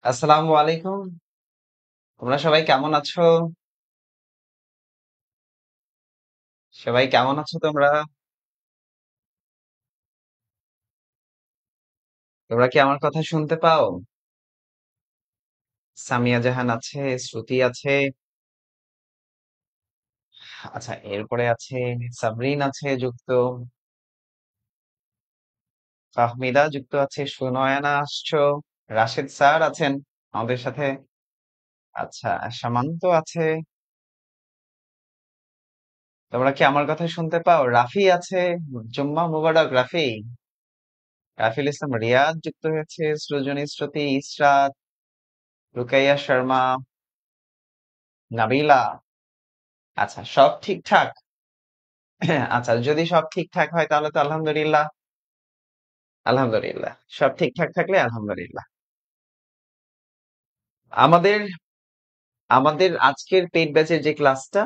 আসসালামু আলাইকুম। তোমরা সবাই কেমন আছো? সবাই কেমন আছো তোমরা? তোমরা কি আমার কথা শুনতে পাও? সামিয়া জাহান আছে, শ্রুতি আছে, আচ্ছা এরপরে আছে সাবরিন আছে যুক্ত, ফাহমিদা যুক্ত আছে, সুনয়না আসছো, রাশেদ স্যার আছেন আমাদের সাথে, আচ্ছা সামান্ত আছে। তোমরা কি আমার কথা শুনতে পাও? রাফি আছে, জুম্মা মুবারক রাফি, রাফিল ইসলাম রিয়াদ যুক্ত হয়েছে, সৃজনী শ্রুতি ইসরাত, রুকাইয়া শর্মা, নাবিলা, আচ্ছা সব ঠিকঠাক। আচ্ছা যদি সব ঠিকঠাক হয় তাহলে তো আলহামদুলিল্লাহ। আলহামদুলিল্লাহ সব ঠিকঠাক থাকলে আলহামদুলিল্লাহ। আমাদের আমাদের আজকের পেইড ব্যাচের যে ক্লাসটা,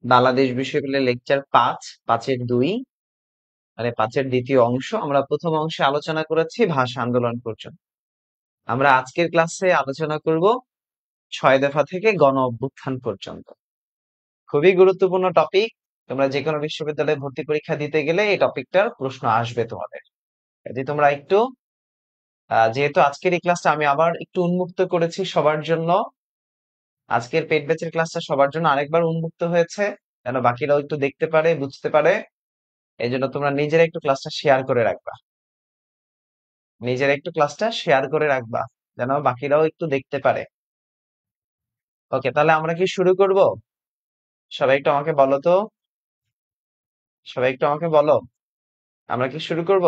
বাংলাদেশ বিশ্ববিদ্যালয়ের লেকচার ৫ ৫-এর ২, মানে ৫-এর দ্বিতীয় অংশ, আমরা প্রথম অংশে আলোচনা করেছি ভাষা আন্দোলন পর্যন্ত। আমরা আজকের ক্লাসে আলোচনা করব ৬ দফা থেকে গণ অভ্যুত্থান পর্যন্ত। খুবই গুরুত্বপূর্ণ টপিক। তোমরা যে কোনো বিশ্ববিদ্যালয়ে ভর্তি পরীক্ষা দিতে গেলে এই টপিকটার প্রশ্ন আসবে তোমাদের। যদি তোমরা একটু যেহেতু আজকের এই ক্লাসটা আমি আবার একটু উন্মুক্ত করেছি সবার জন্য, আজকের পেইড ব্যাচের ক্লাসটা সবার জন্য আরেকবার উন্মুক্ত হয়েছে যেন বাকিরাও একটু দেখতে পারে, বুঝতে পারে। এই জন্য তোমরা নিজেরা একটু ক্লাসটা শেয়ার করে রাখবা, নিজেরা একটু ক্লাসটা শেয়ার করে রাখবা যেন বাকিরাও একটু দেখতে পারে। ওকে, তাহলে আমরা কি শুরু করব? সবাই একটু আমাকে বলো তো, সবাই একটু আমাকে বলো, আমরা কি শুরু করব?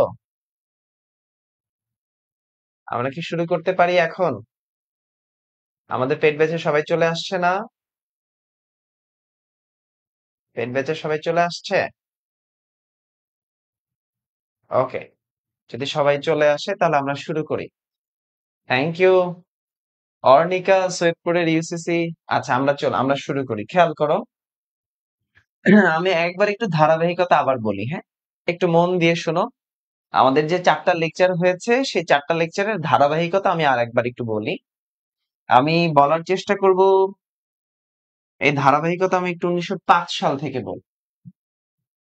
আমরা কি শুরু করতে পারি এখন? আমাদের পেইড ব্যাচে সবাই চলে আসছে না? পেইড ব্যাচে সবাই চলে আসছে? ওকে, যদি সবাই চলে আসে তাহলে আমরা শুরু করি। থ্যাংক ইউ অর্নিকা, সৈয়দপুরের ইউসিসি। আচ্ছা আমরা শুরু করি, খেয়াল করো। আমি একবার একটু ধারাবাহিকতা আবার বলি, হ্যাঁ, একটু মন দিয়ে শোনো। আমাদের যে ৪টা লেকচার হয়েছে সেই ৪টা লেকচারের ধারাবাহিকতা আমি আর একবার একটু বলি। আমি বলার চেষ্টা করব, এই ধারাবাহিকতা আমি একটু ১৯০৫ সাল থেকে বলবো।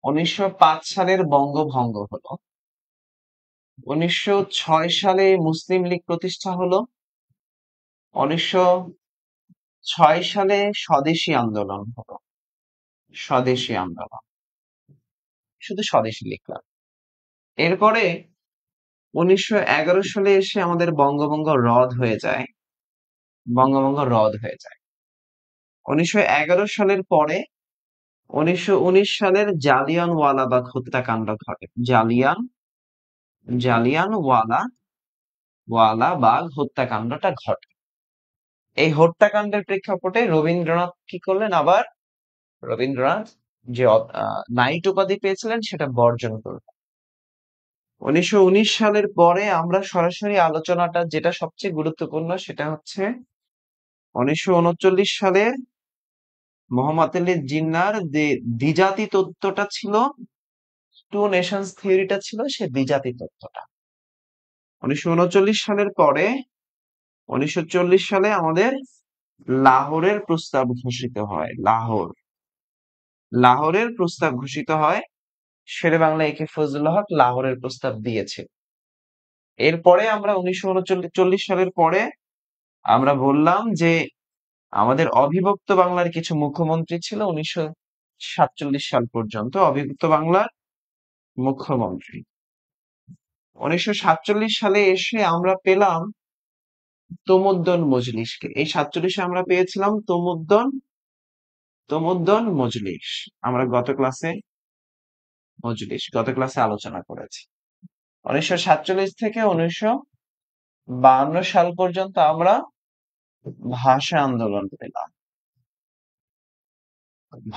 ১৯০৫ সালের বঙ্গভঙ্গ হলো, ১৯০৬ সালে মুসলিম লীগ প্রতিষ্ঠা হলো, ১৯০৬ সালে স্বদেশী আন্দোলন হলো, স্বদেশী আন্দোলন, শুধু স্বদেশী লিখলাম। এরপরে ১৯১১ সালে এসে আমাদের বঙ্গভঙ্গ রদ হয়ে যায়, বঙ্গভঙ্গ রদ হয়ে যায়। ১৯১১ সালের পরে ১৯১৯ সালের জালিয়ানওয়ালাবাগ হত্যাকাণ্ড ঘটে। জালিয়ানওয়ালাবাগ হত্যাকাণ্ডটা ঘটে। এই হত্যাকাণ্ডের প্রেক্ষাপটে রবীন্দ্রনাথ কি করলেন আবার? রবীন্দ্রনাথ যে নাইট উপাধি পেয়েছিলেন সেটা বর্জন করলেন। ১৯১৯ সালের পরে আমরা সরাসরি আলোচনাটা যেটা সবচেয়ে গুরুত্বপূর্ণ সেটা হচ্ছে ১৯৩৯ সালে মোহাম্মদ আলী জিন্নাহর যে দ্বিজাতি তত্ত্বটা ছিল, টু নেশনস থিওরিটা ছিল, সে দ্বিজাতি তত্ত্বটা ১৯৩৯ সালের পরে ১৯৪০ সালে আমাদের লাহোরের প্রস্তাব ঘোষিত হয়। লাহোরের প্রস্তাব ঘোষিত হয়। শেরেবাংলা একে ফজলুল হক লাহোরের প্রস্তাব দিয়েছে। এরপরে আমরা ১৯৩৯ সালের পরে আমরা বললাম যে আমাদের অবিভক্ত বাংলার কিছু মুখ্যমন্ত্রী ছিল ১৯৪৭ সাল পর্যন্ত অবিভক্ত বাংলার মুখ্যমন্ত্রী। ১৯৪৭ সালে এসে আমরা পেলাম তমুদ্দন মজলিসকে। এই ৪৭-এ আমরা পেয়েছিলাম তমুদ্দন মজলিস। আমরা গত ক্লাসে আলোচনা করেছি। ১৯৪৭ থেকে ১৯৫২ সাল পর্যন্ত আমরা ভাষা আন্দোলন পেলাম।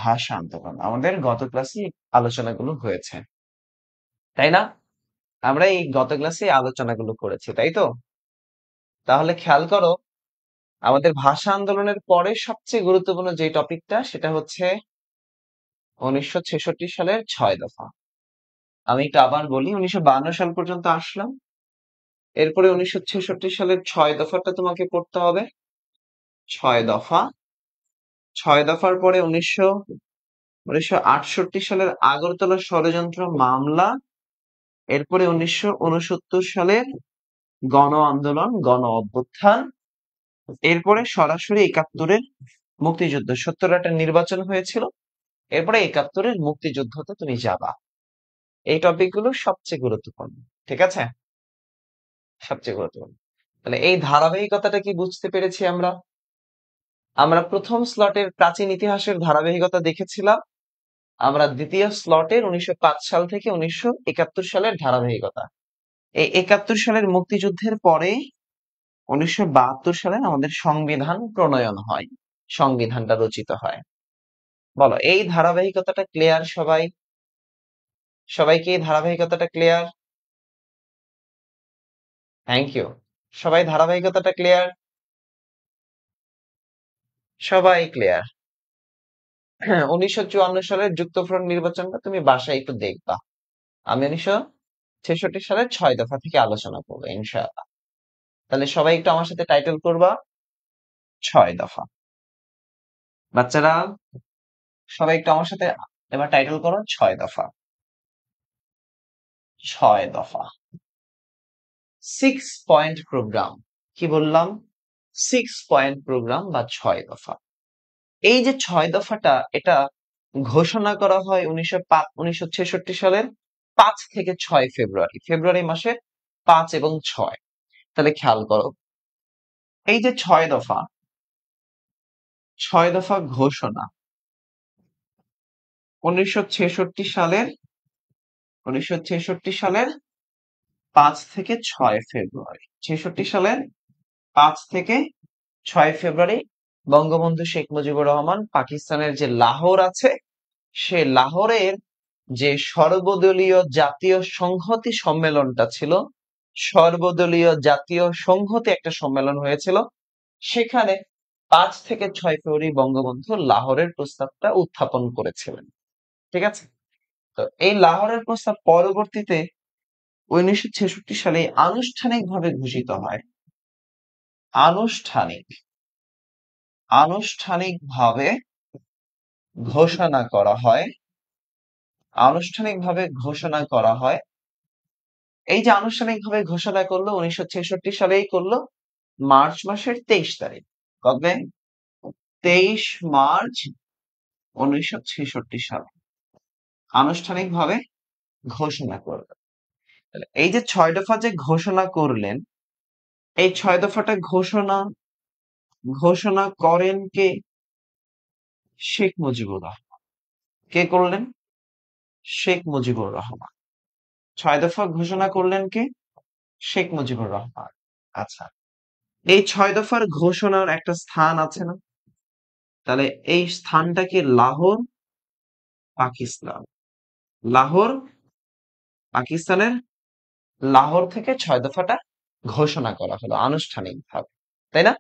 ভাষা আন্দোলন আমাদের গত ক্লাসে আলোচনাগুলো হয়েছে, তাই না? আমরা এই গত ক্লাসে আলোচনাগুলো করেছি, তাই তো? তাহলে খেয়াল করো, আমাদের ভাষা আন্দোলনের পরে সবচেয়ে গুরুত্বপূর্ণ যে টপিকটা সেটা হচ্ছে ১৯৬৬ সালের ৬ দফা। আমি একটু আবার বলি, ১৯৫২ সাল পর্যন্ত আসলাম, এরপরে 1966 সালের 6 দফাটা তোমাকে পড়তে হবে। 6 দফা। 6 দফার পরে 1968 সালের আগরতলা ষড়যন্ত্র মামলা। এরপরে 1969 সালের গণ আন্দোলন, গণ অভ্যুত্থান। এরপরে সরাসরি 71-এর মুক্তিযুদ্ধ। 70 একটা নির্বাচন হয়েছিল, এরপরে 71-এর মুক্তিযুদ্ধতে তুমি যাবা। এই টপিকগুলো সবচেয়ে গুরুত্বপূর্ণ, ঠিক আছে? সবচেয়ে গুরুত্বপূর্ণ। তাহলে এই ধারাবাহিকতাটা কি বুঝতে পেরেছি আমরা? আমরা প্রথম স্লটের প্রাচীন ইতিহাসের ধারাবাহিকতা দেখেছিলাম। আমরা দ্বিতীয় স্লটের 1905 সাল থেকে 1971 সালের ধারাবাহিকতা। এই 71 সালের মুক্তিযুদ্ধের পরে 1972 সালে আমাদের সংবিধান প্রণয়ন হয়, সংবিধানটা রচিত হয়। বলো, এই ধারাবাহিকতাটা ক্লিয়ার সবাই? সবাইকে এই ধারাবাহিকতাটা ক্লিয়ার? Thank you. সবাই ধারাবাহিকতাটা ক্লিয়ার? সবাই ক্লিয়ার? 1954 সালের যুক্তফ্রন্ট নির্বাচনটা তুমি বাসায় একটু দেখবা। আমি 1966 সালের 6 দফা থেকে আলোচনা করবো ইনশাআল্লাহ। তাহলে সবাই একটু আমার সাথে টাইটেল করবা, 6 দফা। বাচ্চারা সবাই একটু আমার সাথে এবার টাইটেল করো, 6 দফা। 6 দফা। 6 পয়েন্ট প্রোগ্রাম। কি বললাম? 6 পয়েন্ট প্রোগ্রাম বা 6 দফা। এই যে 6 দফাটা, এটা ঘোষণা করা হয় 1966 সালের 5 থেকে 6 ফেব্রুয়ারি। ফেব্রুয়ারি মাসের 5 এবং 6। তাহলে খেয়াল করো, এই যে 6 দফা, 6 দফা ঘোষণা 1966 সালের 5 থেকে 6 ফেব্রুয়ারি। 66 সালের 5 থেকে 6 ফেব্রুয়ারি বঙ্গবন্ধু শেখ মুজিবুর রহমান পাকিস্তানের যে লাহোর আছে, সে লাহোরের যে সর্বদলীয় জাতীয় সংহতি সম্মেলনটা ছিল, সর্বদলীয় জাতীয় সংহতি একটা সম্মেলন হয়েছিল, সেখানে 5 থেকে 6 ফেব্রুয়ারি বঙ্গবন্ধু লাহোরের প্রস্তাবটা উত্থাপন করেছিলেন। ঠিক আছে? তো এই লাহোরের প্রস্তাব পরবর্তীতে 1966 সালে আনুষ্ঠানিকভাবে ঘোষিত হয়। আনুষ্ঠানিকভাবে ঘোষণা করা হয়। আনুষ্ঠানিকভাবে ঘোষণা করা হয়। এই যে আনুষ্ঠানিকভাবে ঘোষণা করলো 1966 সালেই করলো, মার্চ মাসের 23 তারিখ। কবে? 23 মার্চ 1966 সালে আনুষ্ঠানিকভাবে ঘোষণা করলেন। তাহলে এই যে 6 দফা যে ঘোষণা করলেন, এই 6 দফাটা ঘোষণা করেন কে? শেখ মুজিবুর রহমান। কে করলেন? শেখ মুজিবুর রহমান। 6 দফা ঘোষণা করলেন কে? শেখ মুজিবুর রহমান। আচ্ছা, এই 6 দফার ঘোষণার একটা স্থান আছে না? তাহলে এই স্থানটা কি? লাহোর, পাকিস্তান। লাহোর, পাকিস্তানের লাহোর থেকে 6 দফাটা ঘোষণা করা হলো আনুষ্ঠানিকভাবে, তাই না?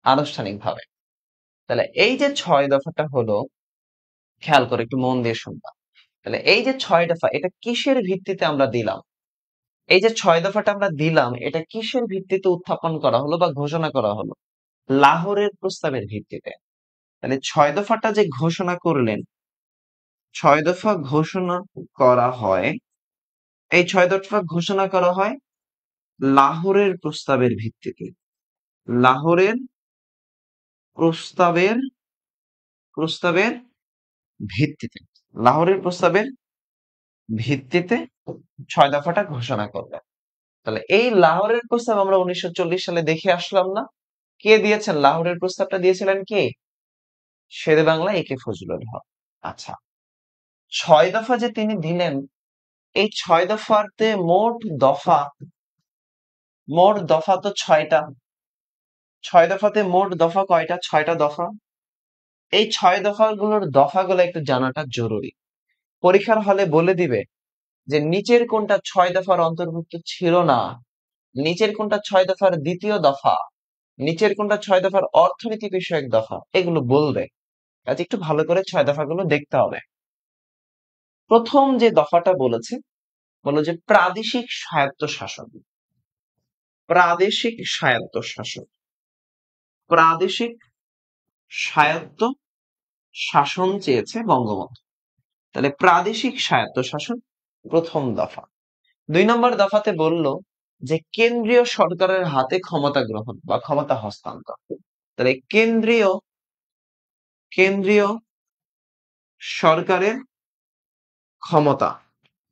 আনুষ্ঠানিকভাবে। তাহলে এই যে 6 দফাটা হলো, খেয়াল করে একটু মন দিয়ে শুনবা। তাহলে এই যে 6 দফা, এটা কিসের ভিত্তিতে আমরা দিলাম? এই যে 6 দফাটা আমরা দিলাম, এটা কিসের ভিত্তিতে উত্থাপন করা হলো বা ঘোষণা করা হলো? লাহোরের প্রস্তাবের ভিত্তিতে। তাহলে 6 দফাটা যে ঘোষণা করলেন, 6 দফা ঘোষণা করা হয়, এই 6 দফা ঘোষণা করা হয় লাহোরের প্রস্তাবের ভিত্তিতে। লাহোরের প্রস্তাবের প্রস্তাবের ভিত্তিতে। লাহোরের প্রস্তাবের ভিত্তিতে 6 দফাটা ঘোষণা করলেন। তাহলে এই লাহোরের প্রস্তাব আমরা 1940 সালে দেখে আসলাম না? কে দিয়েছেন? লাহোরের প্রস্তাবটা দিয়েছিলেন কে? শেরে বাংলা একে ফজলুল হক। আচ্ছা, 6 দফা যে তিনি দিলেন, এই 6 দফাতে মোট দফা তো 6টা। 6 দফাতে মোট দফা কয়টা? 6টা দফা। এই 6 দফাগুলোর দফাগুলো একটু জানাটা জরুরি। পরীক্ষার হলে বলে দিবে যে নিচের কোনটা 6 দফার অন্তর্ভুক্ত ছিল না, নিচের কোনটা 6 দফার দ্বিতীয় দফা, নিচের কোনটা 6 দফার অর্থনীতি বিষয়ক দফা, এগুলো বলবে। কাজে একটু ভালো করে 6 দফাগুলো দেখতে হবে। প্রথম যে দফাটা বলেছে, বলল যে প্রাদেশিক স্বায়ত্তশাসন। প্রাদেশিক স্বায়ত্ত শাসন। প্রাদেশিক স্বায়ত্ত শাসন চেয়েছে বঙ্গবন্ধু। তাহলে প্রাদেশিক স্বায়ত্ত শাসন প্রথম দফা। 2 নম্বর দফাতে বলল যে কেন্দ্রীয় সরকারের হাতে ক্ষমতা গ্রহণ বা ক্ষমতা হস্তান্তর। তাহলে কেন্দ্রীয় সরকারের ক্ষমতা,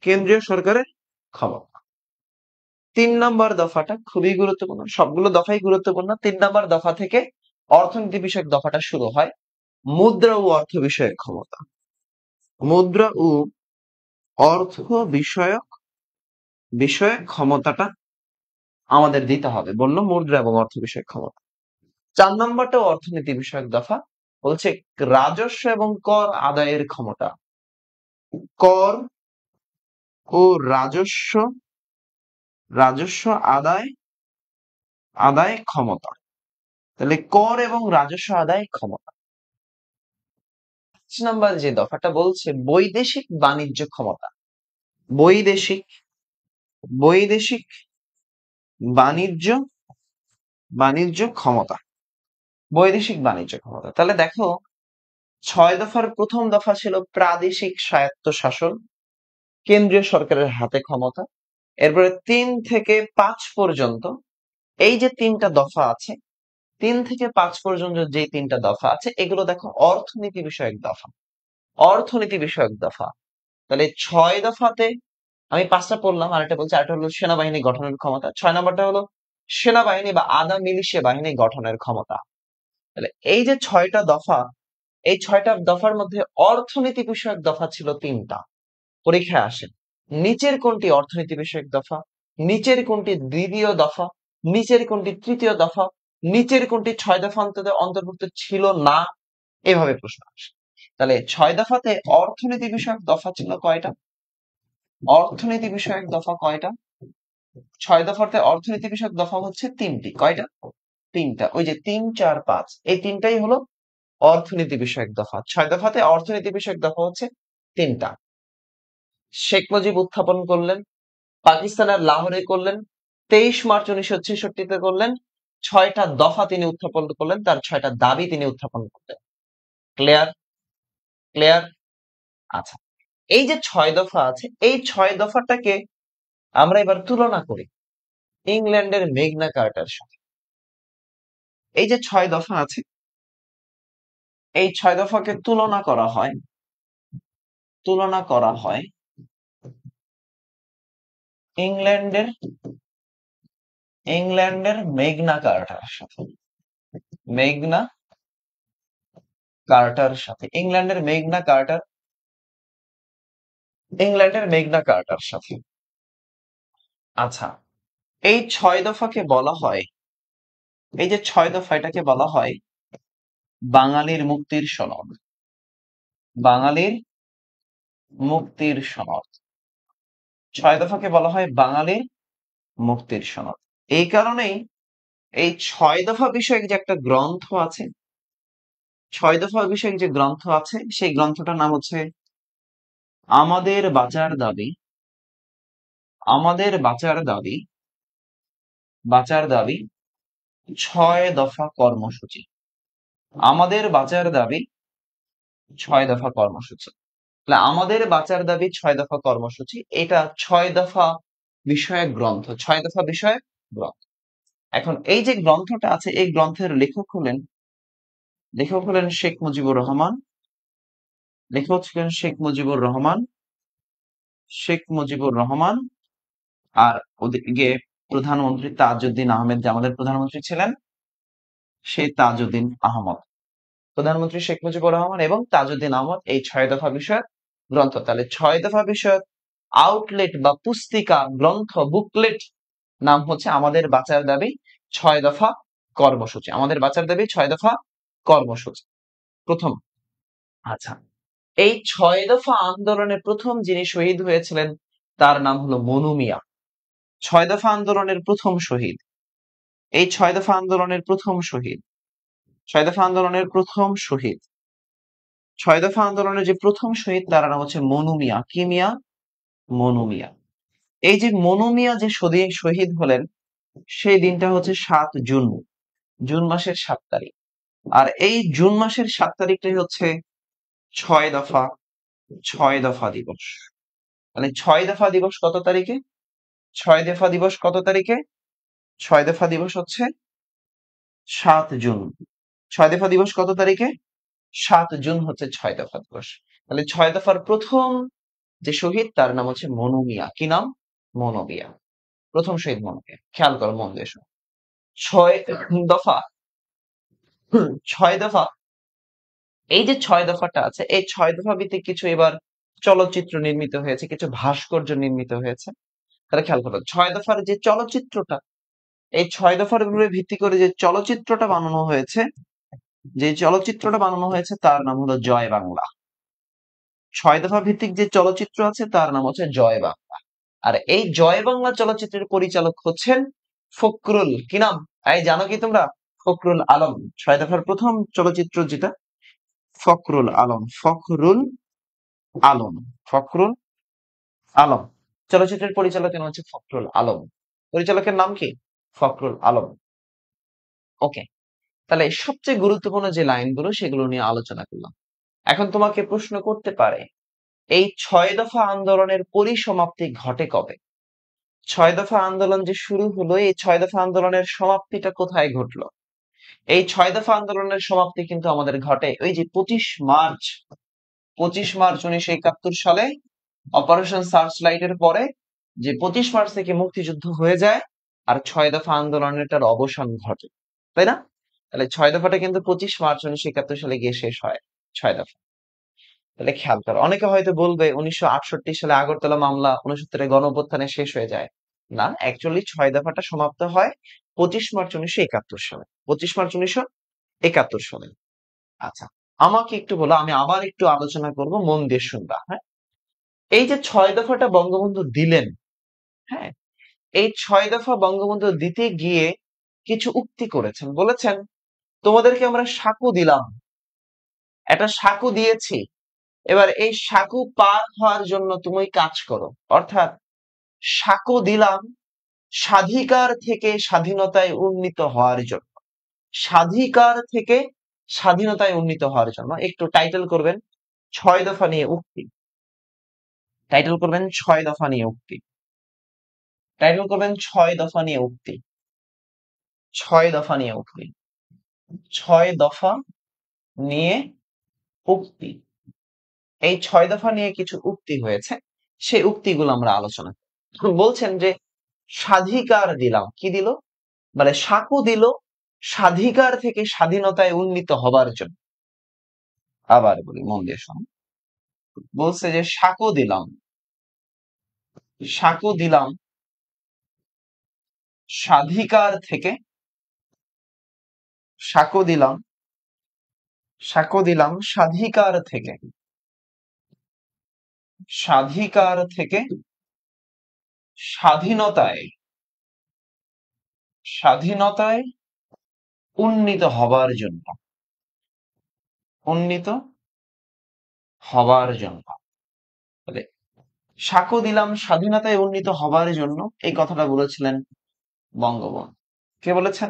কেন্দ্রীয় সরকারের ক্ষমতা। 3 নম্বর দফাটা খুবই গুরুত্বপূর্ণ, সবগুলো দফাই গুরুত্বপূর্ণ। 3 নম্বর দফা থেকে অর্থনীতি বিষয়ক দফাটা শুরু হয়। মুদ্রা ও অর্থ বিষয়ক ক্ষমতা। মুদ্রা ও অর্থ বিষয়ক ক্ষমতাটা আমাদের দিতে হবে, বললো মুদ্রা এবং অর্থ বিষয়ক ক্ষমতা। 4 নম্বরটাও অর্থনীতি বিষয়ক দফা, বলছে রাজস্ব এবং কর আদায়ের ক্ষমতা। কর ও রাজস্ব আদায় ক্ষমতা। তাহলে কর এবং রাজস্ব আদায় ক্ষমতা। 5 নম্বর যে দফাটা বলছে বৈদেশিক বাণিজ্য ক্ষমতা। বৈদেশিক বাণিজ্য ক্ষমতা। বৈদেশিক বাণিজ্য ক্ষমতা। তাহলে দেখো 6 দফার প্রথম দফা ছিল প্রাদেশিক স্বায়ত্ত শাসন, কেন্দ্রীয় সরকারের হাতে ক্ষমতা। এরপরে 3 থেকে 5 পর্যন্ত এই যে 3টা দফা আছে, 3 থেকে 5 পর্যন্ত যে 3টা দফা আছে, এগুলো দেখো অর্থনীতি বিষয়ক দফা। অর্থনীতি বিষয়ক দফা। তাহলে 6 দফাতে আমি 5টা পড়লাম, আরেকটা বলছি, আরেকটা হলো সেনাবাহিনী গঠনের ক্ষমতা। 6 নম্বরটা হলো সেনাবাহিনী বা আধা মিলিশিয়া বাহিনী গঠনের ক্ষমতা। তাহলে এই যে 6টা দফা, এই 6টা দফার মধ্যে অর্থনীতি বিষয়ক দফা ছিল 3টা। পরীক্ষায় আসে নিচের কোনটি অর্থনীতি বিষয়ক দফা, নিচের কোনটি দ্বিতীয় দফা, নিচের কোনটি তৃতীয় দফা, নিচের কোনটি 6 দফা অন্তর্ভুক্ত ছিল না, এভাবে প্রশ্ন আসে। তাহলে 6 দফাতে অর্থনীতি বিষয়ক দফা ছিল কয়টা? অর্থনীতি বিষয়ক দফা কয়টা? 6 দফাতে অর্থনীতি বিষয়ক দফা হচ্ছে 3টি। কয়টা? 3টা। ওই যে 3, 4, 5, এই 3টাই হলো অর্থনীতি বিষয়ক দফা। 6 দফাতে অর্থনীতি বিষয়ক দফা হচ্ছে 3টা। শেখ মুজিব উত্থাপন করলেন, পাকিস্তানের লাহোরে করলেন, 23 মার্চ 1966-তে করলেন। 6টা দফা তিনি উত্থাপন করলেন, তার 6টা দাবি তিনি উত্থাপন করলেন। ক্লিয়ার? ক্লিয়ার? আচ্ছা, এই যে 6 দফা আছে, এই 6 দফাটাকে আমরা এবার তুলনা করি ইংল্যান্ডের মেঘনা কার্টার সাথে। এই যে 6 দফা আছে, এই 6 দফাকে তুলনা করা হয় ইংল্যান্ডের মেঘনা কার্টার সাথে। মেঘনা কার্টার সাথে ইংল্যান্ডের মেঘনা কার্টার সাথে। আচ্ছা, এই 6 দফাকে বলা হয়, এই যে 6 দফা, এটাকে বলা হয় বাঙালির মুক্তির সনদ। বাঙালির মুক্তির সনদ। 6 দফাকে বলা হয় বাঙালির মুক্তির সনদ। এই কারণেই এই 6 দফা বিষয়ক যে একটা গ্রন্থ আছে, 6 দফা বিষয়ক যে গ্রন্থ আছে, সেই গ্রন্থটার নাম হচ্ছে আমাদের বাঁচার দাবি। আমাদের বাঁচার দাবি 6 দফা কর্মসূচি। আমাদের বাঁচার দাবি 6 দফা কর্মসূচি। তাহলে আমাদের বাঁচার দাবি 6 দফা কর্মসূচি, এটা 6 দফা বিষয়ক গ্রন্থ। 6 দফা বিষয়ক গ্রন্থ। এখন এই যে গ্রন্থটা আছে, এই গ্রন্থের লেখক হলেন শেখ মুজিবুর রহমান। লেখক ছিলেন শেখ মুজিবুর রহমান। আর ওদিকে প্রধানমন্ত্রী তাজউদ্দিন আহমেদ, যে আমাদের প্রধানমন্ত্রী ছিলেন, সেই তাজউদ্দিন আহমদ। প্রধানমন্ত্রী শেখ মুজিবুর রহমান এবং তাজউদ্দিন আহমদ, এই 6 দফা বিষয়ক গ্রন্থ। তাহলে 6 দফা বিষয়ক আউটলেট বা পুস্তিকা, গ্রন্থ, বুকলেট নাম হচ্ছে আমাদের বাঁচার দাবি 6 দফা কর্মসূচি। আমাদের বাঁচার দাবি 6 দফা কর্মসূচি প্রথম। আচ্ছা, এই 6 দফা আন্দোলনে প্রথম যিনি শহীদ হয়েছিলেন, তার নাম হলো মনু মিয়া। 6 দফা আন্দোলনের প্রথম শহীদ, এই 6 দফা আন্দোলনের প্রথম শহীদ, 6 দফা আন্দোলনের প্রথম শহীদ, 6 দফা আন্দোলনের যে প্রথম শহীদ, তার নাম হচ্ছে মনু মিয়া। কি মিয়া? মনু মিয়া। এই যে মনু মিয়া যে শহীদ হলেন, সেই দিনটা হচ্ছে 7 জুন, জুন মাসের 7 তারিখ। আর এই জুন মাসের 7 তারিখটাই হচ্ছে 6 দফা, 6 দফা দিবস। মানে 6 দফা দিবস কত তারিখে? 6 দফা দিবস কত তারিখে? 6 দফা দিবস হচ্ছে 7 জুন। 6 দফা দিবস কত তারিখে? 7 জুন হচ্ছে 6 দফা দিবস। তাহলে 6 দফার প্রথম যে শহীদ তার নাম হচ্ছে মনু মিয়া। কি নাম? মনু মিয়া। প্রথম শহীদ মনু মিয়া। খেয়াল করো, মন দিয়ে শোনো। 6 দফা, 6 দফা, এই যে 6 দফাটা আছে, এই 6 দফা ভিত্তিক কিছু এবার চলচ্চিত্র নির্মিত হয়েছে, কিছু ভাস্কর্য নির্মিত হয়েছে। তাহলে খেয়াল করো, 6 দফার যে চলচ্চিত্রটা, এই 6 দফার উপরে ভিত্তি করে যে চলচ্চিত্রটা বানানো হয়েছে, যে চলচ্চিত্রটা বানানো হয়েছে তার নাম হলো জয় বাংলা। 6 দফা ভিত্তিক যে চলচ্চিত্র আছে তার নাম হচ্ছে জয় বাংলা। আর এই জয় বাংলা চলচ্চিত্রের পরিচালক হচ্ছেন ফখরুল, কি নাম? এই জানো কি তোমরা? ফখরুল আলম। 6 দফার প্রথম চলচ্চিত্র যেটা, ফখরুল আলম, ফখরুল আলম, ফখরুল আলম। চলচ্চিত্রের পরিচালকের নাম হচ্ছে ফখরুল আলম। পরিচালকের নাম কি? ফখরুল আলম। ওকে, তাহলে সবচেয়ে গুরুত্বপূর্ণ যে লাইনগুলো সেগুলো নিয়ে আলোচনা করলাম। এখন তোমাকে প্রশ্ন করতে পারে, এই 6 দফা আন্দোলনের পরিসমাপ্তি ঘটে কবে? 6 দফা আন্দোলন যে শুরু হলো, এই 6 দফা আন্দোলনের সমাপ্তিটা কোথায় ঘটলো? এই 6 দফা আন্দোলনের সমাপ্তি কিন্তু আমাদের ঘটে ওই যে 25 মার্চ, 25 মার্চ 1971 সালে অপারেশন সার্চ লাইটের পরে, যে 25 মার্চ থেকে মুক্তিযুদ্ধ হয়ে যায় আর 6 দফা আন্দোলনের অবসান ঘটে, তাই না? তাহলে 6 দফাটা কিন্তু 25 মার্চ 1971 সালে গিয়ে শেষ হয়। 6 দফা। তাহলে খেয়াল করো, অনেকে হয়তো বলবে 1968 সালে আগরতলা মামলা 69-এ গণঅভ্যুত্থানে শেষ হয়ে যায়। না, অ্যাকচুয়ালি 6 দফাটা সমাপ্ত হয় 25 মার্চ 1971 সালে। 25 মার্চ 1971 সালে। আচ্ছা, আমাকে একটু বলো, আমি আবার একটু আলোচনা করব, মন দিয়ে শুনবা, হ্যাঁ? এই যে 6 দফাটা বঙ্গবন্ধু দিলেন, হ্যাঁ, এই 6 দফা বঙ্গবন্ধু দিতে গিয়ে কিছু উক্তি করেছেন, বলেছেন তোমাদেরকে আমরা সাঁকো দিলাম, একটা সাঁকো দিয়েছি, এবার এই সাঁকো পার হওয়ার জন্য তুমি কাজ করো। অর্থাৎ সাঁকো দিলাম স্বাধিকার থেকে স্বাধীনতায় উন্নীত হওয়ার জন্য, স্বাধিকার থেকে স্বাধীনতায় উন্নীত হওয়ার জন্য। একটু টাইটেল করবেন 6 দফা নিয়ে উক্তি, টাইটেল করবেন 6 দফা নিয়ে উক্তি, টাইটেল করবেন 6 দফা নিয়ে উক্তি, 6 দফা নিয়ে উক্তি, 6 দফা নিয়ে উক্তি। এই 6 দফা নিয়ে কিছু উক্তি হয়েছে, সেই উক্তিগুলো আমরা আলোচনা করি। বলছেন যে স্বাধিকার দিলাম, কি দিল? মানে সাঁকো দিল স্বাধিকার থেকে স্বাধীনতায় উন্নীত হবার জন্য। আবার বলি, মন দিয়ে শোনো। বলছে যে সাঁকো দিলাম, সাঁকো দিলাম স্বাধিকার থেকে, সাঁকো দিলাম, সাঁকো দিলাম স্বাধিকার থেকে, স্বাধিকার থেকে স্বাধীনতায়, স্বাধীনতায় উন্নীত হবার জন্য, উন্নীত হবার জন্য। তাহলে সাঁকো দিলাম স্বাধীনতায় উন্নীত হবার জন্য, এই কথাটা বলেছিলেন বঙ্গবন্ধু। কে বলেছেন?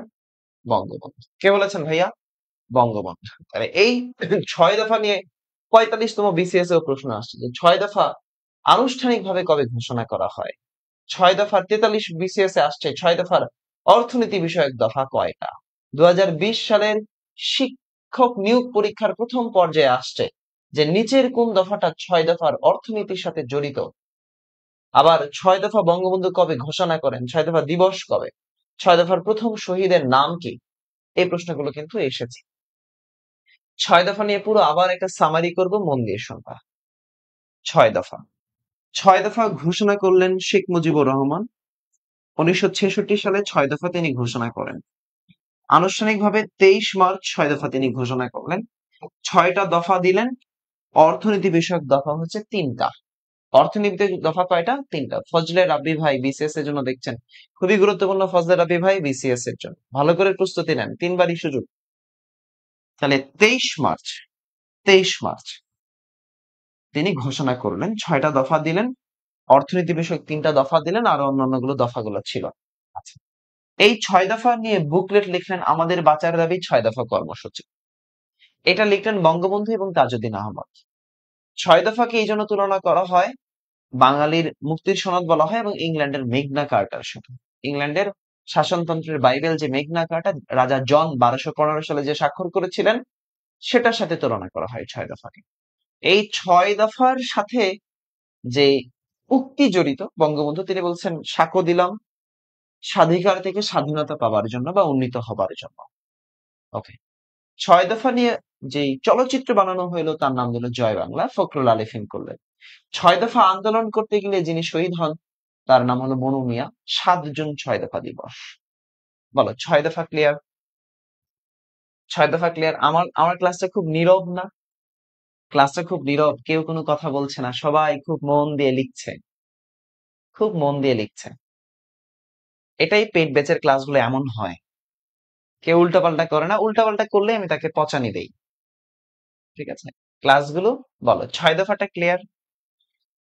বঙ্গবন্ধু। কে বলেছেন ভাইয়া? বঙ্গবন্ধু। তাহলে এই 6 দফা নিয়ে 45তম বিসিএস এও প্রশ্ন আসছে যে 6 দফা আনুষ্ঠানিকভাবে কবে ঘোষণা করা হয়? 6 দফার 43 বিসিএস এ আসছে 6 দফার অর্থনীতি বিষয়ক দফা কয়টা? 2020 সালের শিক্ষক নিয়োগ পরীক্ষার প্রথম পর্যায়ে আসছে যে নিচের কোন দফাটা 6 দফার অর্থনীতির সাথে জড়িত? আবার 6 দফা বঙ্গবন্ধু কবে ঘোষণা করেন? 6 দফা দিবস কবে? 6 দফার প্রথম শহীদের নাম কি? এই প্রশ্নগুলো কিন্তু এসেছে। 6 দফা নিয়ে পুরো আবার একটা সামারি করব, মন দিয়ে শুনবা। 6 দফা, 6 দফা ঘোষণা করলেন শেখ মুজিবুর রহমান। 1966 সালে 6 দফা তিনি ঘোষণা করেন। আনুষ্ঠানিকভাবে 23 মার্চ 6 দফা তিনি ঘোষণা করলেন। 6টা দফা দিলেন। অর্থনীতি বিষয়ক দফা হচ্ছে 3টা। অর্থনীতি দফা কয়টা? 3টা। ফজলে রাব্বি ভাই বিসিএস এর জন্য দেখছেন, খুবই গুরুত্বপূর্ণ ফজলে রাব্বি ভাই বিসিএস এর জন্য, ভালো করে প্রস্তুতি নেন, 3বারই সুযোগ। তাহলে 23 মার্চ, 23 মার্চ তিনি ঘোষণা করলেন, 6টা দফা দিলেন, অর্থনীতি বিষয়ক 3টা দফা দিলেন, আর অন্যান্য গুলো দফাগুলো ছিল। আচ্ছা, এই 6 দফা নিয়ে বুকলেট লিখলেন আমাদের বাঁচার দাবি 6 দফা কর্মসূচি। এটা লিখলেন বঙ্গবন্ধু এবং তাজউদ্দিন আহমদ। 6 দফাকে এই জন্য তুলনা করা হয়, বাঙালির মুক্তির সনদ বলা হয় এবং ইংল্যান্ডের মেঘনা কার্টার সাথে। ইংল্যান্ডের শাসনতন্ত্রের বাইবেল যে মেঘনা কার্টা রাজা জন 1215 সালে যে স্বাক্ষর করেছিলেন, সেটার সাথে তুলনা করা হয় 6 দফাকে। এই 6 দফার সাথে যে উক্তি জড়িত, বঙ্গবন্ধু তিনি বলছেন সাক্ষ্য দিলাম স্বাধিকার থেকে স্বাধীনতা পাওয়ার জন্য বা উন্নীত হবার জন্য। ওকে, 6 দফা নিয়ে যে চলচ্চিত্র বানানো হইলো তার নাম দিল জয় বাংলা, ফখরুল আলী ফিল্ম করলেন। 6 দফা আন্দোলন করতে গেলে যিনি শহীদ হন তার নাম হলো মনু মিয়া। 7 জুন 6 দফা দিবস। বলো 6 দফা ক্লিয়ার? 6 দফা ক্লিয়ার? আমার আমার ক্লাসটা খুব নীরব না? ক্লাসটা খুব নীরব, কেউ কোনো কথা বলছে না, সবাই খুব মন দিয়ে লিখছে, খুব মন দিয়ে লিখছে। এটাই পেট ব্যাচের ক্লাসগুলো এমন হয়, কেউ উল্টাপাল্টা করে না, উল্টাপাল্টা করলে আমি তাকে পচানি দেই। ঠিক আছে, ক্লাসগুলো বলো 6 দফাটা ক্লিয়ার?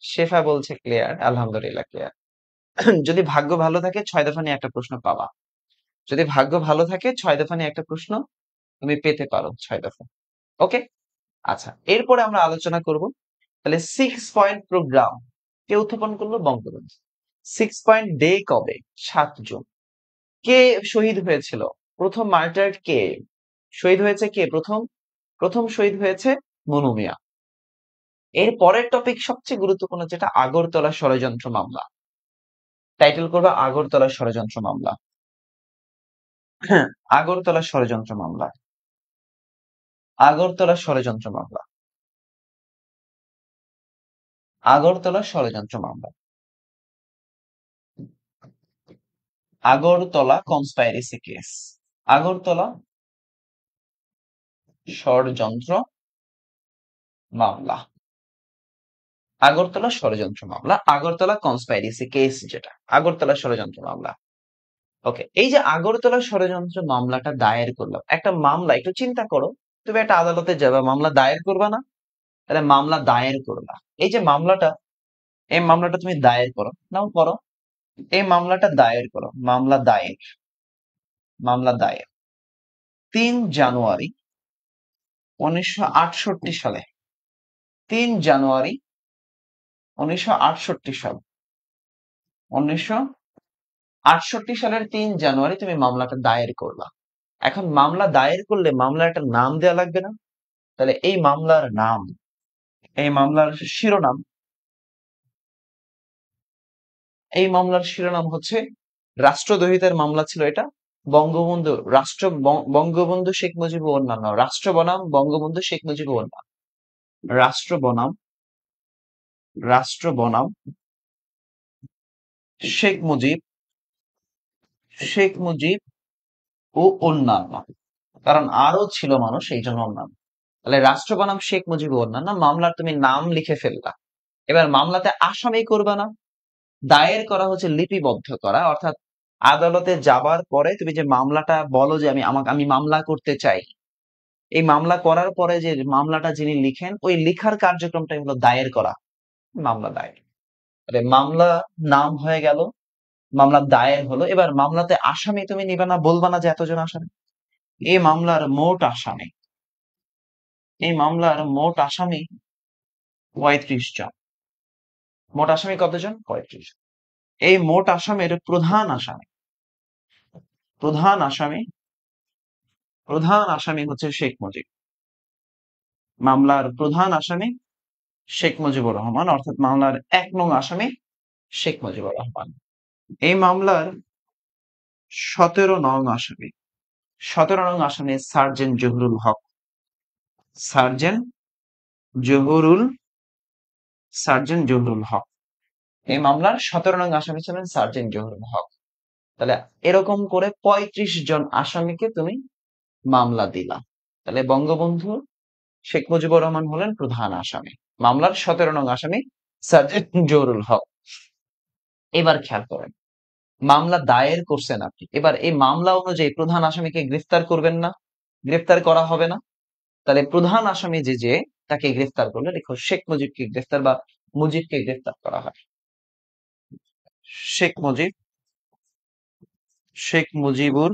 শেফা বলছে ক্লিয়ার, আলহামদুলিল্লাহ ক্লিয়ার। যদি ভাগ্য ভালো থাকে 6 দফা নিয়ে একটা প্রশ্ন পাবা। যদি ভাগ্য ভালো থাকে 6 দফা নিয়ে একটা প্রশ্ন তুমি পেতে পারো 6 দফা। ওকে, আচ্ছা, এরপরে আমরা আলোচনা করব তাহলে 6 পয়েন্ট প্রোগ্রাম কে উত্থাপন করলো? বঙ্গবন্ধু। 6 পয়েন্ট ডে কবে? 7 জুন। কে শহীদ হয়েছিল? প্রথম মার্টার কে শহীদ হয়েছে? কে প্রথম? প্রথম শহীদ হয়েছে মনু মিয়া। এর পরের টপিক সবচেয়ে গুরুত্বপূর্ণ, যেটা আগরতলা ষড়যন্ত্র মামলা। টাইটেল করবে আগরতলা ষড়যন্ত্র মামলা। হ্যাঁ, আগরতলা ষড়যন্ত্র মামলা, আগরতলা ষড়যন্ত্র মামলা, আগরতলা ষড়যন্ত্র মামলা, আগরতলা কনস্পাইরেসি কেস, আগরতলা ষড়যন্ত্র মামলা, আগরতলা ষড়যন্ত্র মামলা, আগরতলা কনস্পাইরেসি কেস, যেটা আগরতলা ষড়যন্ত্র মামলা। ওকে, এই যে আগরতলা ষড়যন্ত্র মামলাটা দায়ের করলাম, একটা মামলা, একটু চিন্তা করো, তুমি একটা আদালতে যাবে, মামলা দায়ের করবা না? তাহলে মামলা দায়ের করলা, এই যে মামলাটা, এই মামলাটা তুমি দায়ের করো, নাও করো, এই মামলাটা দায়ের করো, মামলা দায়ের, মামলা দায়ের 3 জানুয়ারি 1968 সালে, 3 জানুয়ারি 1968 সাল, 1968 সালের 3 জানুয়ারি তুমি মামলাটা দায়ের করলা। এখন মামলা দায়ের করলে মামলার একটা নাম দেওয়া লাগবে না? তাহলে এই মামলার নাম, এই মামলার শিরোনাম, এই মামলার শিরোনাম হচ্ছে, রাষ্ট্রদ্রোহিতার মামলা ছিল এটা, বঙ্গবন্ধু বঙ্গবন্ধু শেখ মুজিবুর অন্যান্য, রাষ্ট্র বনাম বঙ্গবন্ধু শেখ মুজিবুর অন্যান্য, রাষ্ট্র বনাম, রাষ্ট্র বনাম শেখ মুজিব, শেখ মুজিব ও অন্যান্য, কারণ আরো ছিল মানুষ এই জন্য অন্যান্য। তাহলে রাষ্ট্র বনাম শেখ মুজিব ও অন্যান্য মামলার তুমি নাম লিখে ফেললা। এবার মামলাতে আসামি করবা না, দায়ের করা হচ্ছে লিপিবদ্ধ করা, অর্থাৎ আদালতে যাবার পরে তুমি যে মামলাটা বলো যে আমি মামলা করতে চাই, এই মামলা করার পরে যে মামলাটা যিনি লিখেন, ওই লিখার কার্যক্রমটাই হলো দায়ের করা, মামলা দায়ের। আরে মামলা নাম হয়ে গেল, মামলা দায়ের হলো। এবার মামলাতে আসামি তুমি নিবে না, বলবা না যে এতজন আসামি। এই মামলার মোট আসামি, এই মামলার মোট আসামি 35 জন। মোট আসামি কতজন? 35। এই মোট আসামের প্রধান আসামি, প্রধান আসামি, প্রধান আসামি হচ্ছে শেখ মুজিব। মামলার প্রধান আসামি শেখ মুজিবুর রহমান, অর্থাৎ মামলার 1 নং আসামি শেখ মুজিবুর রহমান। এই মামলার 17 নং আসামি, 17 নং আসামি sergeant Zahurul Haq, sergeant Zahurul, sergeant Zahurul হক। এই মামলার 17 নং আসামি ছিলেন সার্জেন্ট জহুরুল হক। তাহলে এরকম করে 35 জন আসামিকে তুমি মামলা দিলা। তাহলে বঙ্গবন্ধু শেখ মুজিবুর রহমান হলেন প্রধান আসামি, মামলার 17 নং আসামি সার্জেন্ট জহুরুল হক। এবার খেয়াল করেন, মামলা দায়ের করছেন আপনি, এবার এই মামলা অনুযায়ী প্রধান আসামিকে গ্রেফতার করবেন না? গ্রেফতার করা হবে না? তাহলে প্রধান আসামি যে তাকে গ্রেফতার করলে দেখো শেখ মুজিবকে গ্রেফতার বা মুজিবকে গ্রেফতার করা হয়। শেখ মুজিব, শেখ মুজিবুর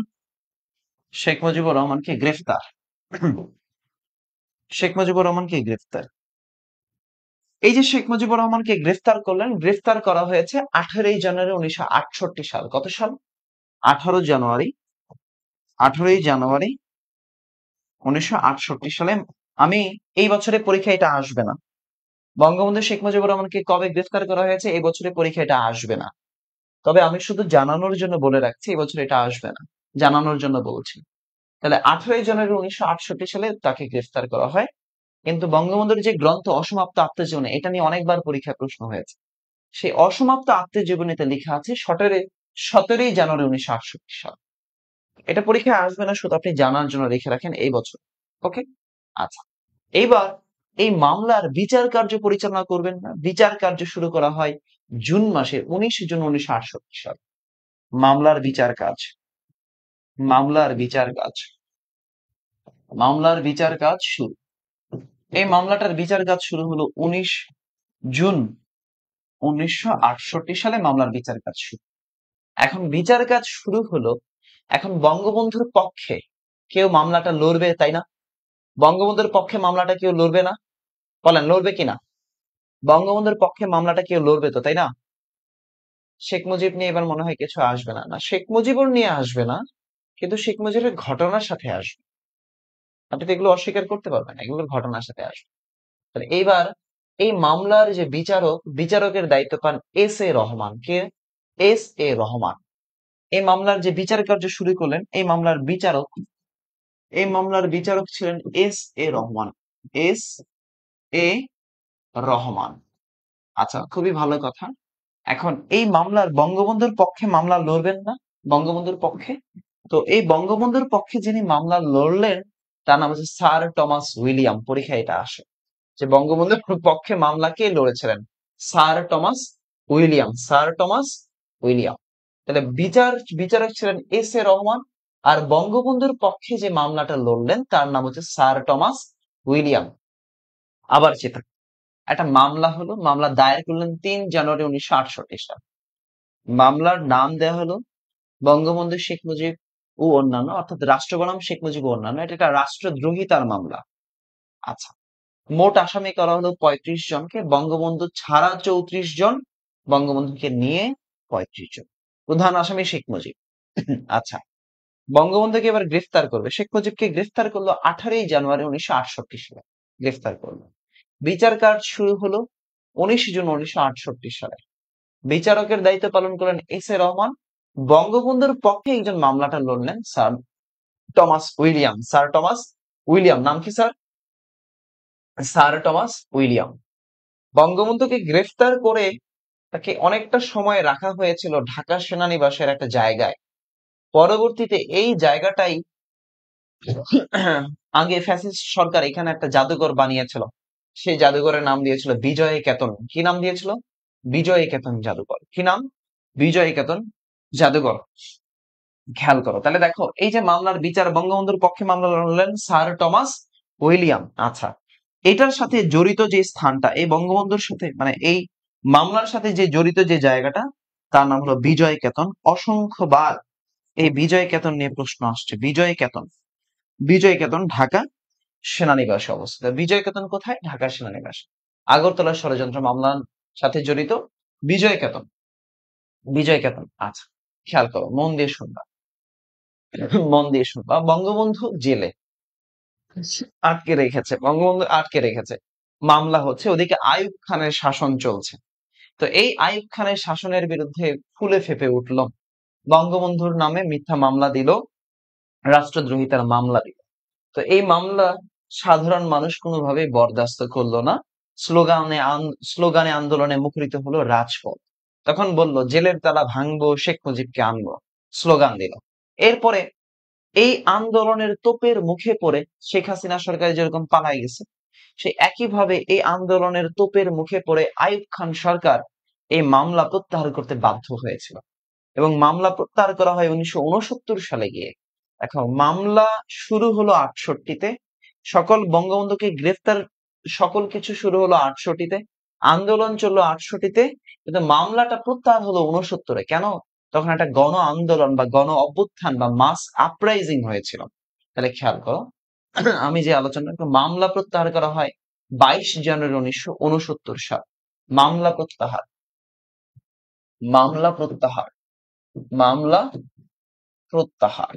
রহমানকে গ্রেফতার। শেখ মুজিবুর রহমানকে গ্রেফতার। এই যে শেখ মুজিবুর রহমানকে গ্রেফতার করলেন, গ্রেফতার করা হয়েছে 18ই জানুয়ারি 1968 সাল। কত সাল? 18 জানুয়ারি, 18ই জানুয়ারি 1968 সালে। আমি এই বছরে পরীক্ষা এটা আসবে না। বঙ্গবন্ধু শেখ মুজিবুর রহমানকে কবে গ্রেফতার করা হয়েছে এই বছরে পরীক্ষা এটা আসবে না। তবে আমি শুধু জানানোর জন্য বলে রাখছি এই বছর এটা আসবে না, জানানোর জন্য বলছি। তাহলে 18ই জানুয়ারি 1968 সালে তাকে গ্রেফতার করা হয়। কিন্তু বঙ্গবন্ধুর যে গ্রন্থ অসমাপ্ত আত্মজীবনী, এটা নিয়ে অনেকবার পরীক্ষায় প্রশ্ন হয়েছে। সেই অসমাপ্ত আত্মজীবনীতে লেখা আছে 17ই জানুয়ারি 1968 সাল। এটা পরীক্ষায় আসবে না, শুধু আপনি জানার জন্য রেখে রাখেন এই বছর। ওকে, আচ্ছা। এইবার এই মামলার বিচার কার্য পরিচালনা করবেন না, বিচার কার্য শুরু করা হয় জুন মাসের 19 জুন 1968 সাল। মামলার বিচার কাজ, মামলার বিচার কাজ, মামলার বিচার কাজ শুরু। এই মামলাটার বিচার কাজ শুরু হলো 19 জুন 1968 সালে। মামলার বিচার কাজ শুরু। এখন বিচার কাজ শুরু হলো, এখন বঙ্গবন্ধুর পক্ষে কেউ মামলাটা লড়বে, তাই না? বঙ্গবন্ধুর পক্ষে মামলাটা কেউ লড়বে না? বলেন লড়বে কিনা? বঙ্গবন্ধুর পক্ষে মামলাটা কেউ লড়বে তো, তাই না? শেখ মুজিব নিয়ে এবার মনে হয় কিছু আসবে না। না, শেখ মুজিবুর নিয়ে আসবে না, কিন্তু শেখ মুজিবের ঘটনার সাথে আসবে। আপনি তো এগুলো অস্বীকার করতে পারবেন না, এগুলোর ঘটনার সাথে আসবে। তাহলে এইবার এই মামলার যে বিচারক, বিচারকের দায়িত্ব পান S A Rahman. K? S A Rahman. এই মামলার যে বিচার কার্য শুরু করলেন, এই মামলার বিচারক ছিলেন S A Rahman. S A Rahman. আচ্ছা, খুবই ভালো কথা। এখন এই মামলার বঙ্গবন্ধুর পক্ষে মামলা লড়বেন না, বঙ্গবন্ধুর পক্ষে। তো এই বঙ্গবন্ধুর পক্ষে যিনি মামলা লড়লেন তার নাম হচ্ছে স্যার টমাস উইলিয়াম। পরীক্ষায় এটা আসে যে বঙ্গবন্ধুর পক্ষে মামলা কে লড়েছিলেন? Sir Thomas William. Sir Thomas William. তাহলে বিচারক ছিলেন S A রহমান। আর বঙ্গবন্ধুর পক্ষে যে মামলাটা লড়লেন তার নাম হচ্ছে স্যার টমাস উইলিয়াম। আবার চেতা, একটা মামলা হলো, মামলা দায়ের করলেন 3 জানুয়ারি 1968 সাল। মামলার নাম দেওয়া হলো বঙ্গবন্ধু শেখ মুজিব ও অন্যান্য, অর্থাৎ রাষ্ট্র বনাম শেখ মুজিব ও অন্যান্য। এটা একটা রাষ্ট্রদ্রোহিতার মামলা। আচ্ছা, মোট আসামি করা হলো 35 জনকে, বঙ্গবন্ধু ছাড়া 34 জন, বঙ্গবন্ধুকে নিয়ে 35 জন। প্রধান আসামি শেখ মুজিব। আচ্ছা, বঙ্গবন্ধুকে এবার গ্রেফতার করবে। শেখ মুজিবকে গ্রেফতার করলো 18ই জানুয়ারি 1968 সালে, গ্রেফতার করলো। বিচার কাজ শুরু হলো 19 জুন 1968 সালে। বিচারকের দায়িত্ব পালন করলেন S A রহমান। বঙ্গবন্ধুর পক্ষে একজন মামলাটা লড়লেন sir Thomas William. Sir Thomas William, নাম কি স্যার? Sir Thomas William. বঙ্গবন্ধুকে গ্রেফতার করে তাকে অনেকটা সময় রাখা হয়েছিল ঢাকা সেনানিবাসের একটা জায়গায়। পরবর্তীতে এই জায়গাটাই আগে ফ্যাসিস্ট সরকার এখানে একটা জাদুঘর বানিয়েছিল। সেই জাদুঘরের নাম দিয়েছিল বিজয় কেতন। কি নাম দিয়েছিল? বিজয় কেতন জাদুঘর। কি নাম? বিজয় কেতন জাদুঘর। খেয়াল করো তাহলে, দেখো এই যে মামলার বিচার, বঙ্গবন্ধুর পক্ষে মামলা লড়লেন স্যার টমাস উইলিয়াম। আচ্ছা, এটার সাথে জড়িত যে স্থানটা, এই বঙ্গবন্ধুর সাথে মানে এই মামলার সাথে যে জড়িত যে জায়গাটা, তার নাম হলো বিজয় কেতন। অসংখ্যবার এই বিজয় কেতন নিয়ে প্রশ্ন আসছে। বিজয় কেতন, বিজয় কেতন ঢাকা সেনানিবাসে অবস্থিত। বিজয় কেতন কোথায়? ঢাকা সেনানিবাস। আগরতলা ষড়যন্ত্র মামলার সাথে জড়িত বিজয় কেতন। বিজয় কেতন। আচ্ছা, খেয়াল করো, মন দিয়ে শুনবা, মন দিয়ে শুনবা। বঙ্গবন্ধু জেলে আটকে রেখেছে, বঙ্গবন্ধু আটকে রেখেছে। মামলা হচ্ছে, ওদিকে আইয়ুব খানের শাসন চলছে। তো এই আইয়ুব খানের শাসনের বিরুদ্ধে ফুলে ফেপে উঠলো, বঙ্গবন্ধুর নামে মিথ্যা মামলা দিল, রাষ্ট্রদ্রোহিতার মামলা দিল। তো এই মামলা সাধারণ মানুষ কোনোভাবেই বরদাস্ত করলো না। স্লোগানে আন্দোলনে মুখরিত হলো রাজপথ। তখন বলল জেলের তালা ভাঙবো, শেখ মুজিবকে আনবো, স্লোগান দিল। এরপরে এই আন্দোলনের তোপের মুখে পড়ে শেখ হাসিনা সরকার যেরকম পালাই গেছে, সেই একইভাবে এই আন্দোলনের তোপের মুখে পড়ে আইয়ুব খান সরকার এই মামলা প্রত্যাহার করতে বাধ্য হয়েছিল। এবং মামলা প্রত্যাহার করা হয় 1969 সালে গিয়ে। এখন মামলা শুরু হলো 68-তে, বঙ্গবন্ধুকে গ্রেফতার, সকল কিছু শুরু হলো 68-তে, আন্দোলন চললো 68-তে, কিন্তু মামলাটা প্রত্যাহার হলো 69-এ। কেন? তখন একটা গণ আন্দোলন বা গণ অভ্যুত্থান বা মাস আপরাইজিং হয়েছিল। তাহলে খেয়াল করো, আমি যে আলোচনা করব, মামলা প্রত্যাহার করা হয় 22 জানুয়ারি 1969 সাল। মামলা প্রত্যাহার, মামলা প্রত্যাহার, মামলা প্রত্যাহার।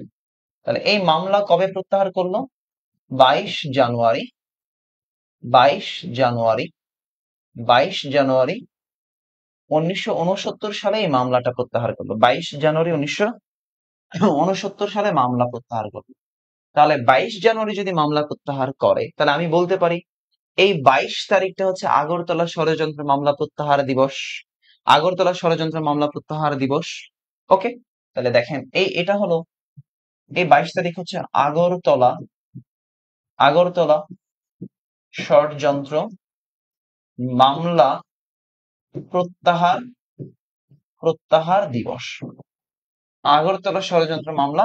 তাহলে এই মামলা কবে প্রত্যাহার করলো? 22 জানুয়ারি, 22 জানুয়ারি, 22 জানুয়ারি 1969 সালে এই মামলাটা প্রত্যাহার করলো। 22 জানুয়ারি 1969 সালে মামলা প্রত্যাহার করলো। তাহলে 22 জানুয়ারি যদি মামলা প্রত্যাহার করে, তাহলে আমি বলতে পারি এই 22 তারিখটা হচ্ছে আগরতলা ষড়যন্ত্র মামলা প্রত্যাহার দিবস। আগরতলা ষড়যন্ত্র মামলা প্রত্যাহার দিবস। ওকে, তাহলে দেখেন এটা হলো, এই 22 তারিখ হচ্ছে আগরতলা, আগরতলা ষড়যন্ত্র মামলা প্রত্যাহার, প্রত্যাহার দিবস। আগরতলা ষড়যন্ত্র মামলা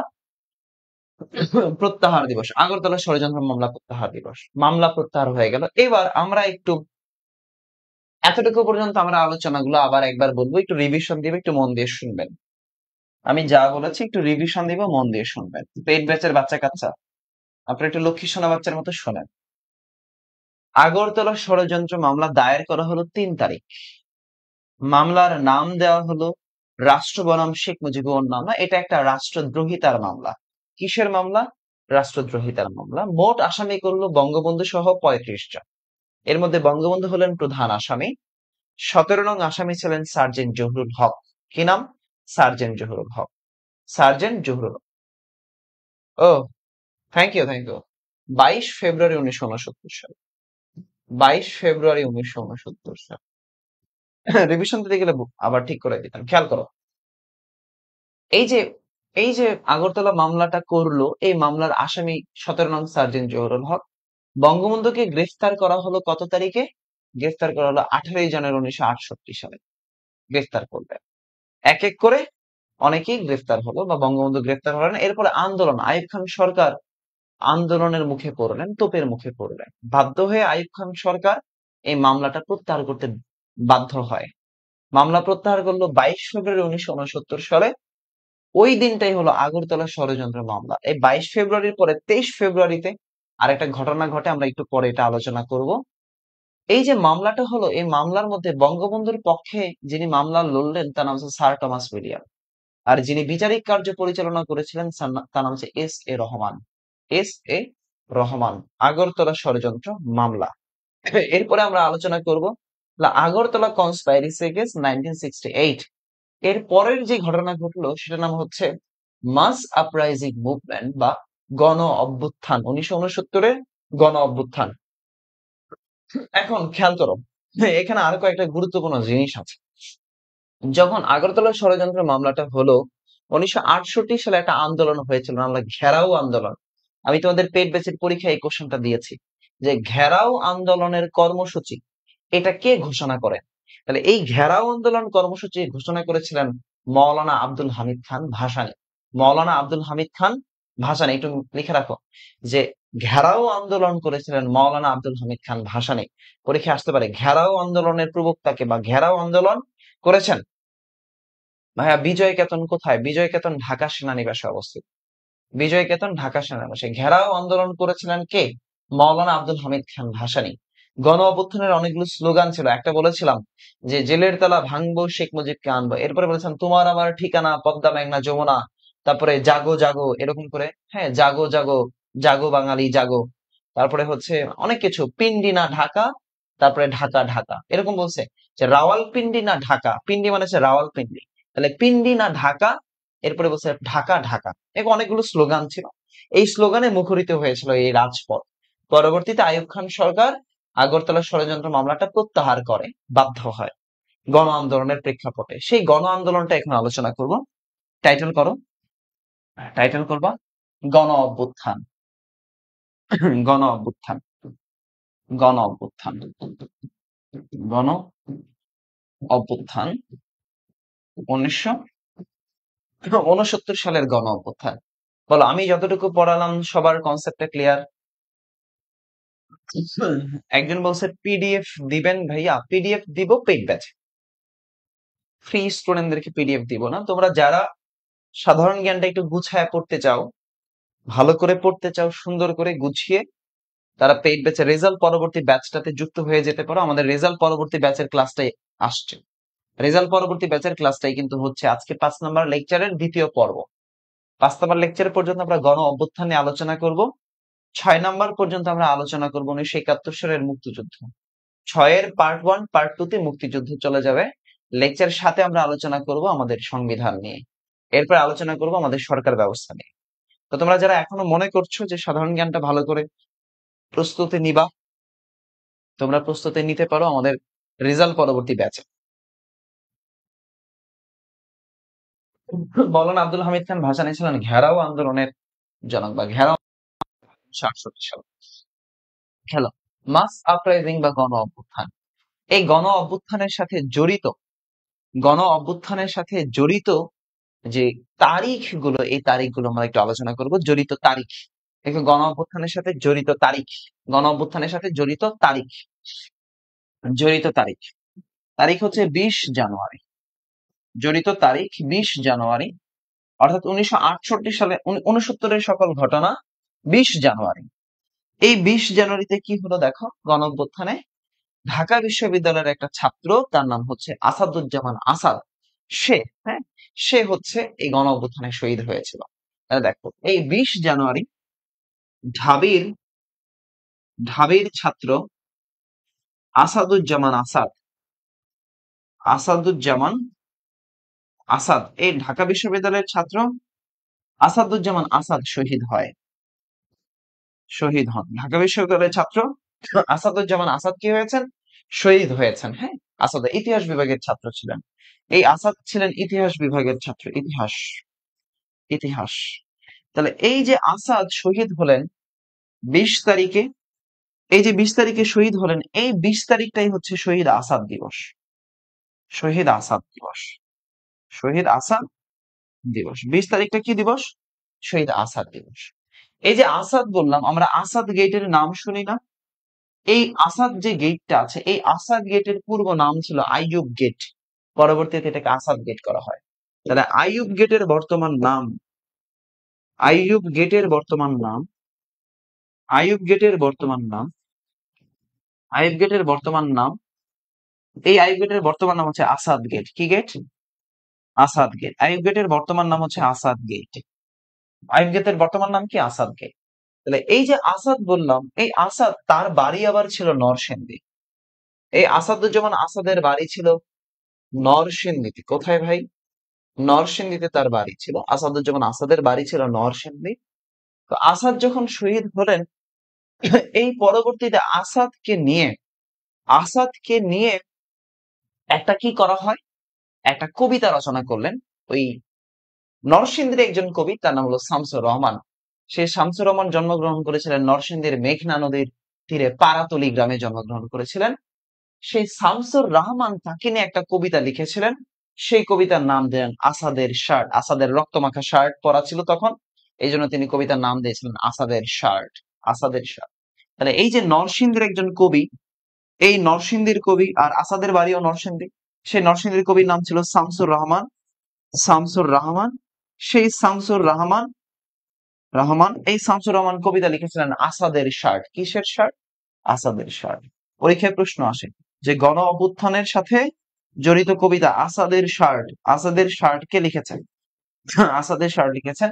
প্রত্যাহার দিবস, আগরতলা ষড়যন্ত্র মামলা প্রত্যাহার দিবস। মামলা প্রত্যাহার হয়ে গেল। এবার আমরা একটু এতটুকু পর্যন্ত আমরা আলোচনাগুলো আবার একবার বলবো, একটু রিভিশন দিবে, একটু মন দিয়ে শুনবেন। আমি যা বলেছি একটু রিভিশন দিব, মন দিয়ে শুনবেন। পেট ব্যাচের বাচ্চা কাচ্চা, আপনারা একটু লক্ষ্মী সোনা বাচ্চার মতো শোনেন। আগরতলা ষড়যন্ত্র মামলা দায়ের করা হলো 3 তারিখ। মামলার নাম দেওয়া হলো রাষ্ট্র বনাম শেখ মুজিবুর মামলা। এটা একটা রাষ্ট্রদ্রোহিতার মামলা। কিসের মামলা? রাষ্ট্রদ্রোহিতার মামলা। মোট আসামি করলো বঙ্গবন্ধু সহ 35 জন। এর মধ্যে বঙ্গবন্ধু হলেন প্রধান আসামি। 17 নং আসামি ছিলেন সার্জেন্ট জহুরুল হক। কি নাম? সার্জেন্ট জহুরুল হক। সার্জেন্ট জহুরুল হক। ও, থ্যাংক ইউ, থ্যাংক ইউ। 22 ফেব্রুয়ারি 1969 সাল। 22 ফেব্রুয়ারি 1969 সাল। রিভিশন দিতে গেলে আবার ঠিক করে দিতাম। খেয়াল করো, এই যে এই যে আগরতলা মামলাটা করলো, এই মামলার আসামি 17 নং সার্জেন্ট জহুরুল হক। বঙ্গবন্ধুকে গ্রেফতার করা হলো কত তারিখে? গ্রেফতার করা হলো 18 জানুয়ারি 1968 সালে। গ্রেফতার করবে এক এক করে অনেকেই গ্রেফতার হলো, বা বঙ্গবন্ধু গ্রেফতার হলেন। এরপরে আন্দোলন, আইয়ুব খান সরকার আন্দোলনের মুখে পড়লেন, তোপের মুখে পড়লেন। বাধ্য হয়ে আইয়ুব খান সরকার এই মামলাটা প্রত্যাহার করতে বাধ্য হয়। মামলা প্রত্যাহার করলো 22 ফেব্রুয়ারি 1969 সালে। ওই দিনটাই হলো আগরতলা ষড়যন্ত্র মামলা। এই 22 ফেব্রুয়ারির পরে 23 ফেব্রুয়ারিতে আরেকটা ঘটনা ঘটে, আমরা একটু পরে এটা আলোচনা করব। এই যে মামলাটা হলো, এই মামলার মধ্যে বঙ্গবন্ধুর পক্ষে যিনি মামলা লড়লেন তার নাম হচ্ছে স্যার টমাস উইলিয়াম। আর যিনি বিচারিক কার্য পরিচালনা করেছিলেন তার নাম হচ্ছে S A Rahman. S A Rahman. Agartala ষড়যন্ত্র মামলা। এরপরে আমরা আলোচনা করব আগরতলা কনস্পাইরেসি এগেইনস্ট 1968। এর পরের যে ঘটনা ঘটলো সেটার নাম হচ্ছে মাস আপরাইজিং মুভমেন্ট বা গণ অভ্যুত্থান। 1969-এর গণ অভ্যুত্থান। এখন খেয়াল করো, এখানে আরো কয়েকটা গুরুত্বপূর্ণ জিনিস আছে। যখন আগরতলা ষড়যন্ত্র মামলাটা হলো, 1968 সালে একটা আন্দোলন হয়েছিল, আমরা ঘেরাও আন্দোলন। আমি তোমাদের পেট বেসিক পরীক্ষায় এই কোশ্চেনটা দিয়েছি, যে ঘেরাও আন্দোলনের কর্মসূচি এটা কে ঘোষণা করে? তাহলে এই ঘেরাও আন্দোলন কর্মসূচি ঘোষণা করেছিলেন মৌলানা আব্দুল হামিদ খান ভাসানী। মৌলানা আব্দুল হামিদ খান ভাসানী, একটু লিখে রাখো যে ঘেরাও আন্দোলন করেছিলেন মৌলানা আব্দুল হামিদ খান ভাসানী। পরীক্ষায় আসতে পারে ঘেরাও আন্দোলনের প্রবক্তাকে বা ঘেরাও আন্দোলন করেছেন। ভাইয়া বিজয় কেতন কোথায়? বিজয় কেতন ঢাকা সেনানিবাসে অবস্থিত। বিজয় কেতন ঢাকা সেনানিবাসে। ঘেরাও আন্দোলন করেছিলেন কে? মৌলানা আব্দুল হামিদ খান ভাসানী। গণ অভ্যুত্থানের অনেকগুলো স্লোগান ছিল। একটা বলেছিলাম যে জেলের তালা ভাঙবো, শেখ মুজিবকে আনবো। এরপরে বলেছিলাম তোমার আমার ঠিকানা পদ্মা মেঘনা যমুনা। তারপরে জাগো জাগো, এরকম করে, হ্যাঁ, জাগো জাগো, জাগো বাঙালি জাগো। তারপরে হচ্ছে অনেক কিছু, পিন্ডি না ঢাকা, তারপরে ঢাকা ঢাকা, এরকম বলছে যে রাওয়ালপিন্ডি না ঢাকা। পিন্ডি মানে হচ্ছে রাওয়ালপিন্ডি, তাহলে পিন্ডি না ঢাকা। এরপরে বলছে ঢাকা ঢাকা। এরকম অনেকগুলো স্লোগান ছিল। এই স্লোগানে মুখরিত হয়েছিল এই রাজপথ। পরবর্তীতে আইয়ুব খান সরকার আগরতলা ষড়যন্ত্র মামলাটা প্রত্যাহার করে, বাধ্য হয় গণ আন্দোলনের প্রেক্ষাপটে। সেই গণ আন্দোলনটা এখন আলোচনা করব। টাইটেল করো, টাইটেল করবা গণ অভ্যুত্থান। গণ অভ্যুত্থান, গণ অভ্যুত্থান, গণ অভ্যুত্থান 1969 সালের গণ অভ্যুত্থান। বলো, আমি যতটুকু পড়ালাম সবার কনসেপ্টটা ক্লিয়ার? একজন বলছে পিডিএফ দিবেন ভাইয়া। পিডিএফ দিব পেইড ব্যাচ। ফ্রি স্টুডেন্টদেরকে পিডিএফ দিব না। তোমরা যারা সাধারণ জ্ঞানটা একটু গুছায় পড়তে চাও, ভালো করে পড়তে চাও, সুন্দর করে গুছিয়ে, তারা পেইড ব্যাচের রেজাল্ট পরবর্তী ব্যাচটাতে যুক্ত হয়ে যেতে পারো। আমাদের রেজাল্ট পরবর্তী ব্যাচের ক্লাসটাই আসছে। রেজাল্ট পরবর্তী ব্যাচের ক্লাসটাই কিন্তু হচ্ছে আজকে 5 নম্বর লেকচারের দ্বিতীয় পর্ব। 5 নম্বর লেকচার পর্যন্ত আমরা গণ অভ্যুত্থান নিয়ে আলোচনা করব। 6 নম্বর পর্যন্ত আমরা আলোচনা করবো 1971 সালের মুক্তিযুদ্ধ। 6-এর পার্ট 1 পার্ট 2 তে মুক্তিযুদ্ধ চলে যাবে। লেকচার সাথে আমরা আলোচনা করব আমাদের সংবিধান নিয়ে। এরপর আলোচনা করব আমাদের সরকার ব্যবস্থা নিয়ে। তো তোমরা যারা এখনো মনে করছো যে সাধারণ জ্ঞানটা ভালো করে প্রস্তুতি নিবা, তোমরা প্রস্তুতি নিতে পারো আমাদের রেজাল্ট পরবর্তী ব্যাচে। মৌলানা আব্দুল হামিদ খান ভাসানী ছিলেন ঘেরাও আন্দোলনের জনক বা ঘেরাও 1968 সাল। খেলো মাস আপরাইজিং বা গণ অভ্যুত্থান। এই গণ অভ্যুত্থানের সাথে জড়িত, গণ অভ্যুত্থানের সাথে জড়িত যে তারিখগুলো, এই তারিখগুলো আমরা একটু আলোচনা করব। জড়িত তারিখ, দেখো গণ অভ্যুত্থানের সাথে জড়িত তারিখ, গণ অভ্যুত্থানের সাথে জড়িত তারিখ, জড়িত তারিখ, তারিখ হচ্ছে 20 জানুয়ারি। জড়িত তারিখ 20 জানুয়ারি, অর্থাৎ 1968 সালে 69-এর সকল ঘটনা 20 জানুয়ারি। এই 20 জানুয়ারিতে কি হলো দেখো, গণ অভ্যুত্থানে ঢাকা বিশ্ববিদ্যালয়ের একটা ছাত্র, তার নাম হচ্ছে আসাদুজ্জামান আসাদ, সে, হ্যাঁ, সে হচ্ছে এই গণ অভ্যুত্থানে শহীদ হয়েছিল। তাহলে দেখো এই 20 জানুয়ারি ঢাবির ঢাবির ছাত্র আসাদুজ্জামান আসাদ, আসাদুজ্জামান আসাদ, এই ঢাকা বিশ্ববিদ্যালয়ের ছাত্র আসাদুজ্জামান আসাদ শহীদ হয়, শহীদ হন। ঢাকা বিশ্ববিদ্যালয়ের ছাত্র আসাদুজ্জামান আসাদ কি হয়েছেন? শহীদ হয়েছেন। হ্যাঁ, আসাদ ইতিহাস বিভাগের ছাত্র ছিলেন। এই আসাদ ছিলেন ইতিহাস বিভাগের ছাত্র, ইতিহাস, ইতিহাস। তাহলে এই যে আসাদ শহীদ হলেন 20 তারিখে, এই যে 20 তারিখে শহীদ হলেন, এই 20 তারিখটাই হচ্ছে শহীদ আসাদ দিবস, শহীদ আসাদ দিবস, শহীদ আসাদ দিবস। 20 তারিখটা কি দিবস? শহীদ আসাদ দিবস। এই যে আসাদ বললাম, আমরা আসাদ গেটের নাম শুনি না? এই আসাদ যে গেটটা আছে, এই আসাদ গেটের পূর্ব নাম ছিল আইয়ুব গেট, পরবর্তীতে এটাকে আসাদ গেট করা হয়। তাহলে আইয়ুব গেটের বর্তমান নাম, আইয়ুব গেটের বর্তমান নাম, আইয়ুব গেটের বর্তমান নাম, আইয়ুব গেটের বর্তমান নাম, এই আইয়ুব গেটের বর্তমান নাম হচ্ছে আসাদ গেট। কি গেট? আসাদ গেট। আইয়ুব গেটের বর্তমান নাম হচ্ছে আসাদ গেট। আইয়ুব গেটের বর্তমান নাম কি? আসাদ গেট। তাহলে এই যে আসাদ বললাম, এই আসাদ তার বাড়ি আবার ছিল নরসিংদী। এই আসাদুজ্জামান আসাদের বাড়ি ছিল নরসিংদীতে। কোথায় ভাই? নরসিংদীতে তার বাড়ি ছিল। আসাদুজ্জামান আসাদের বাড়ি ছিল নরসিংদী। তো আসাদ যখন শহীদ হলেন, এই পরবর্তীতে আসাদকে নিয়ে একটা কি করা হয়, একটা কবিতা রচনা করলেন ওই নরসিংদীর একজন কবি, তার নাম হলো শামসুর রহমান। সে শামসুর রহমান জন্মগ্রহণ করেছিলেন নরসিংদীর মেঘনা নদীর তীরে পাড়াতলি গ্রামে জন্মগ্রহণ করেছিলেন। সেই শামসুর রহমান তাকে নিয়ে একটা কবিতা লিখেছিলেন। সেই কবিতার নাম দেন আসাদের শার্ট। আসাদের রক্তমাখা শার্ট পরা ছিল তখন, এই জন্য তিনি কবিতার নাম দিয়েছিলেন আসাদের শার্ট, আসাদের শার্ট। তাহলে এই যে নরসিংদীর একজন কবি, এই নরসিংদীর কবি, আর আসাদের বাড়িও নরসিংদী, সেই নরসিংদীর কবির নাম ছিল শামসুর রহমান, শামসুর রহমান। সেই শামসুর রহমান, এই শামসুর রহমান কবিতা লিখেছিলেন আসাদের শার্ট। কিসের শার্ট? আসাদের শার্ট। পরীক্ষায় প্রশ্ন আসে যে গণ অভ্যুত্থানের সাথে জড়িত কবিতা আসাদের শার্ট, আসাদের শার্ট কে লিখেছেন? আসাদের শার্ট লিখেছেন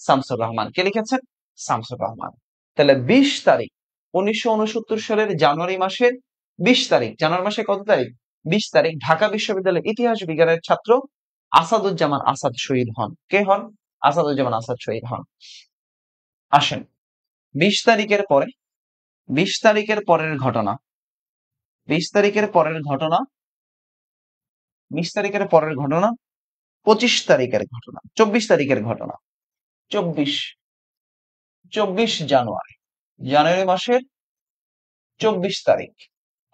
শামসুর রহমান। কে লিখেছেন? শামসুর রহমান। তাহলে 20 তারিখ, 1969 সালের জানুয়ারি মাসের 20 তারিখ, জানুয়ারি মাসে কত তারিখ? 20 তারিখ, ঢাকা বিশ্ববিদ্যালয়ের ইতিহাস বিজ্ঞানের ছাত্র আসাদুজ্জামান আসাদ শহীদ হন। কে হন? আসাদুজ্জামান আসাদ শহীদ হন। আসেন 20 তারিখের পরে, 20 তারিখের পরের ঘটনা, 20 তারিখের পরের ঘটনা, 20 তারিখের পরের ঘটনা, 25 তারিখের ঘটনা, 24 তারিখের ঘটনা। 24, 24 জানুয়ারি, জানুয়ারি মাসের 24 তারিখ,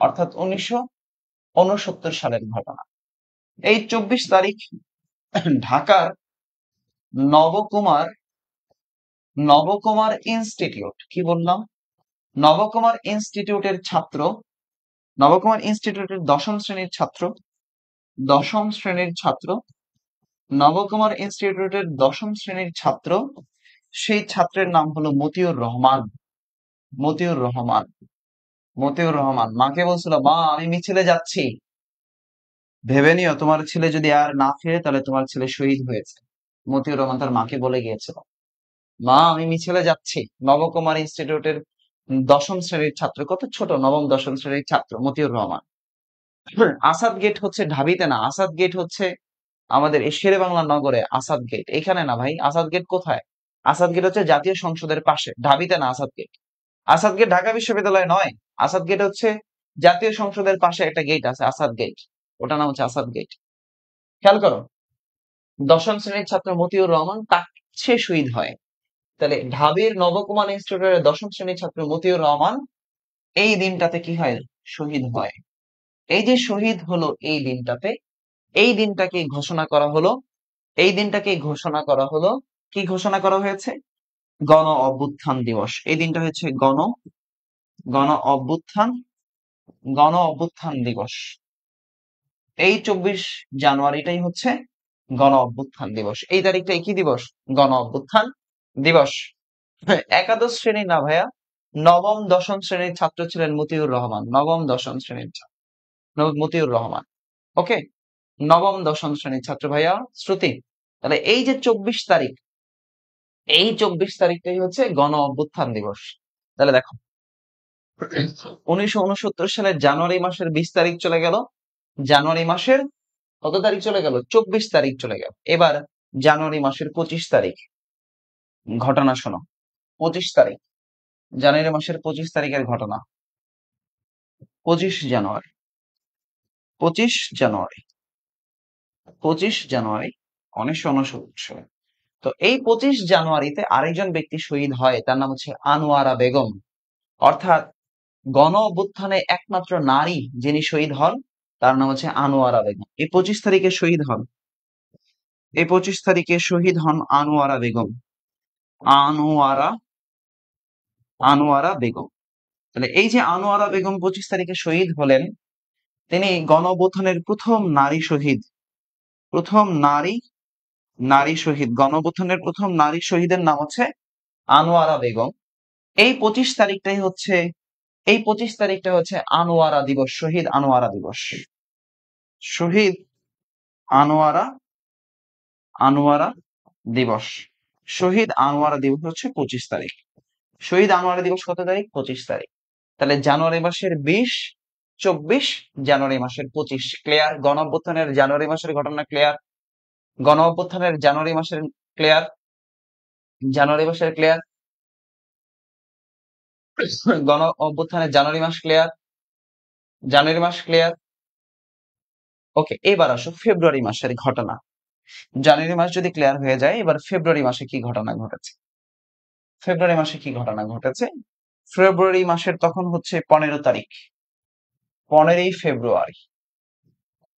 অর্থাৎ 1969 সালের ঘটনা। এই 24 তারিখ ঢাকার নবকুমার, নবকুমার ইনস্টিটিউট, কি বললাম? নবকুমার ইনস্টিটিউটের ছাত্র, নবকুমার ইনস্টিটিউটের 10ম শ্রেণীর ছাত্র দশম শ্রেণীর ছাত্র, নবকুমার ইনস্টিটিউটের দশম শ্রেণীর ছাত্র, সেই ছাত্রের নাম হলো মতিউর রহমান। মতিউর রহমান, মতিউর রহমান মাকে বলছিল, মা আমি মিছিলে যাচ্ছি, ভেবে নিও তোমার ছেলে যদি আর না ফিরে তাহলে তোমার ছেলে শহীদ হয়েছে। মতিউর রহমান তার মাকে বলে গিয়েছিল, মা আমি মিছিলে যাচ্ছি। নবকুমার ইনস্টিটিউটের দশম শ্রেণীর ছাত্র, কত ছোট, নবম দশম শ্রেণীর ছাত্র মতিউর রহমান। আসাদ গেট হচ্ছে ঢাবিতে না, আসাদ গেট হচ্ছে আমাদের এই শেরে বাংলা নগরে। আসাদ গেট এখানে না ভাই, আসাদ গেট কোথায়? আসাদ গেট হচ্ছে জাতীয় সংসদের পাশে, ঢাবিতে না আসাদ গেট। আসাদ গেট ঢাকা বিশ্ববিদ্যালয় নয়, আসাদ গেট হচ্ছে জাতীয় সংসদের পাশে একটা গেট আছে, আসাদ গেট, ওটার নাম হচ্ছে আসাদ গেট। খেয়াল করো, দশম শ্রেণীর ছাত্র মতিউর রহমান সে শহীদ হয়। তাহলে ঢাবির নবকুমার ইনস্টিটিউটের দশম শ্রেণীর ছাত্র মতিউর রহমান এই দিনটাতে কি হয়? শহীদ হয়। এই যে শহীদ হলো এই দিনটাতে, এই দিনটাকে ঘোষণা করা হলো, এই দিনটাকে ঘোষণা করা হলো, কি ঘোষণা করা হয়েছে? গণ অভ্যুত্থান দিবস। এই দিনটা হচ্ছে গণ অভ্যুত্থান, গণ অভ্যুত্থান দিবস। এই 24 জানুয়ারিটাই হচ্ছে গণ অভ্যুত্থান দিবস। এই তারিখটাই কি দিবস? গণ অভ্যুত্থান দিবস। একাদশ শ্রেণী না ভাইয়া, নবম দশম শ্রেণীর ছাত্র ছিলেন মতিউর রহমান, নবম দশম শ্রেণীর ছাত্র মতিউর রহমান। ওকে, নবম দশম শ্রেণীর ছাত্র ভাইয়া শ্রুতি। তাহলে এই যে 24 তারিখ, এই 24 তারিখটাই হচ্ছে গণ অভ্যুত্থান দিবস। তাহলে দেখো, 1969 সালের জানুয়ারি মাসের 20 তারিখ চলে গেল, জানুয়ারি মাসের কত তারিখ চলে গেল? 24 তারিখ চলে গেল। এবার জানুয়ারি মাসের 25 তারিখ, ঘটনা শোনো। 25 তারিখ, জানুয়ারি মাসের 25 তারিখের ঘটনা। 25 জানুয়ারি, 25 জানুয়ারি, 25 জানুয়ারি 1969 সালে। তো এই 25 জানুয়ারিতে আরেকজন ব্যক্তি শহীদ হয়, তার নাম হচ্ছে আনোয়ারা বেগম। অর্থাৎ গণ অভ্যুত্থানে একমাত্র নারী যিনি শহীদ হন, তার নাম হচ্ছে আনোয়ারা বেগম। এই 25 তারিখে শহীদ হন, এই 25 তারিখে শহীদ হন আনোয়ারা বেগম। আনোয়ারা, আনোয়ারা বেগম। তাহলে এই যে আনোয়ারা বেগম 25 তারিখে শহীদ হলেন, তিনি গণ অভ্যুত্থানের প্রথম নারী শহীদ, প্রথম নারী, নারী শহীদ। গণ অভ্যুত্থানের প্রথম নারী শহীদের নাম হচ্ছে আনোয়ারা বেগম। এই 25 তারিখটাই হচ্ছে, এই 25 তারিখটা হচ্ছে আনোয়ারা দিবস, শহীদ আনোয়ারা দিবস। শহীদ আনোয়ারা, আনোয়ারা দিবস। শহীদ আনোয়ারা দিবস হচ্ছে 25 তারিখ। শহীদ আনোয়ারা দিবস কত তারিখ? 25 তারিখ। তাহলে জানুয়ারি মাসের 20, 24, জানুয়ারি মাসের 25, ক্লিয়ার? গণ অভ্যুত্থানের জানুয়ারি মাসের ঘটনা ক্লিয়ার, গণ অভ্যুত্থানের জানুয়ারি মাসের ক্লিয়ার, জানুয়ারি মাসের ক্লিয়ার, গণ অভ্যুত্থানের জানুয়ারি মাস ক্লিয়ার, জানুয়ারি মাস ক্লিয়ার। ওকে, এবার আসো ফেব্রুয়ারি মাসের ঘটনা। জানুয়ারি মাস যদি ক্লিয়ার হয়ে যায়, এবার ফেব্রুয়ারি মাসে কি ঘটনা ঘটেছে? ফেব্রুয়ারি মাসে কি ঘটনা ঘটেছে? ফেব্রুয়ারি মাসের তখন হচ্ছে 15 তারিখ, 15ই ফেব্রুয়ারি,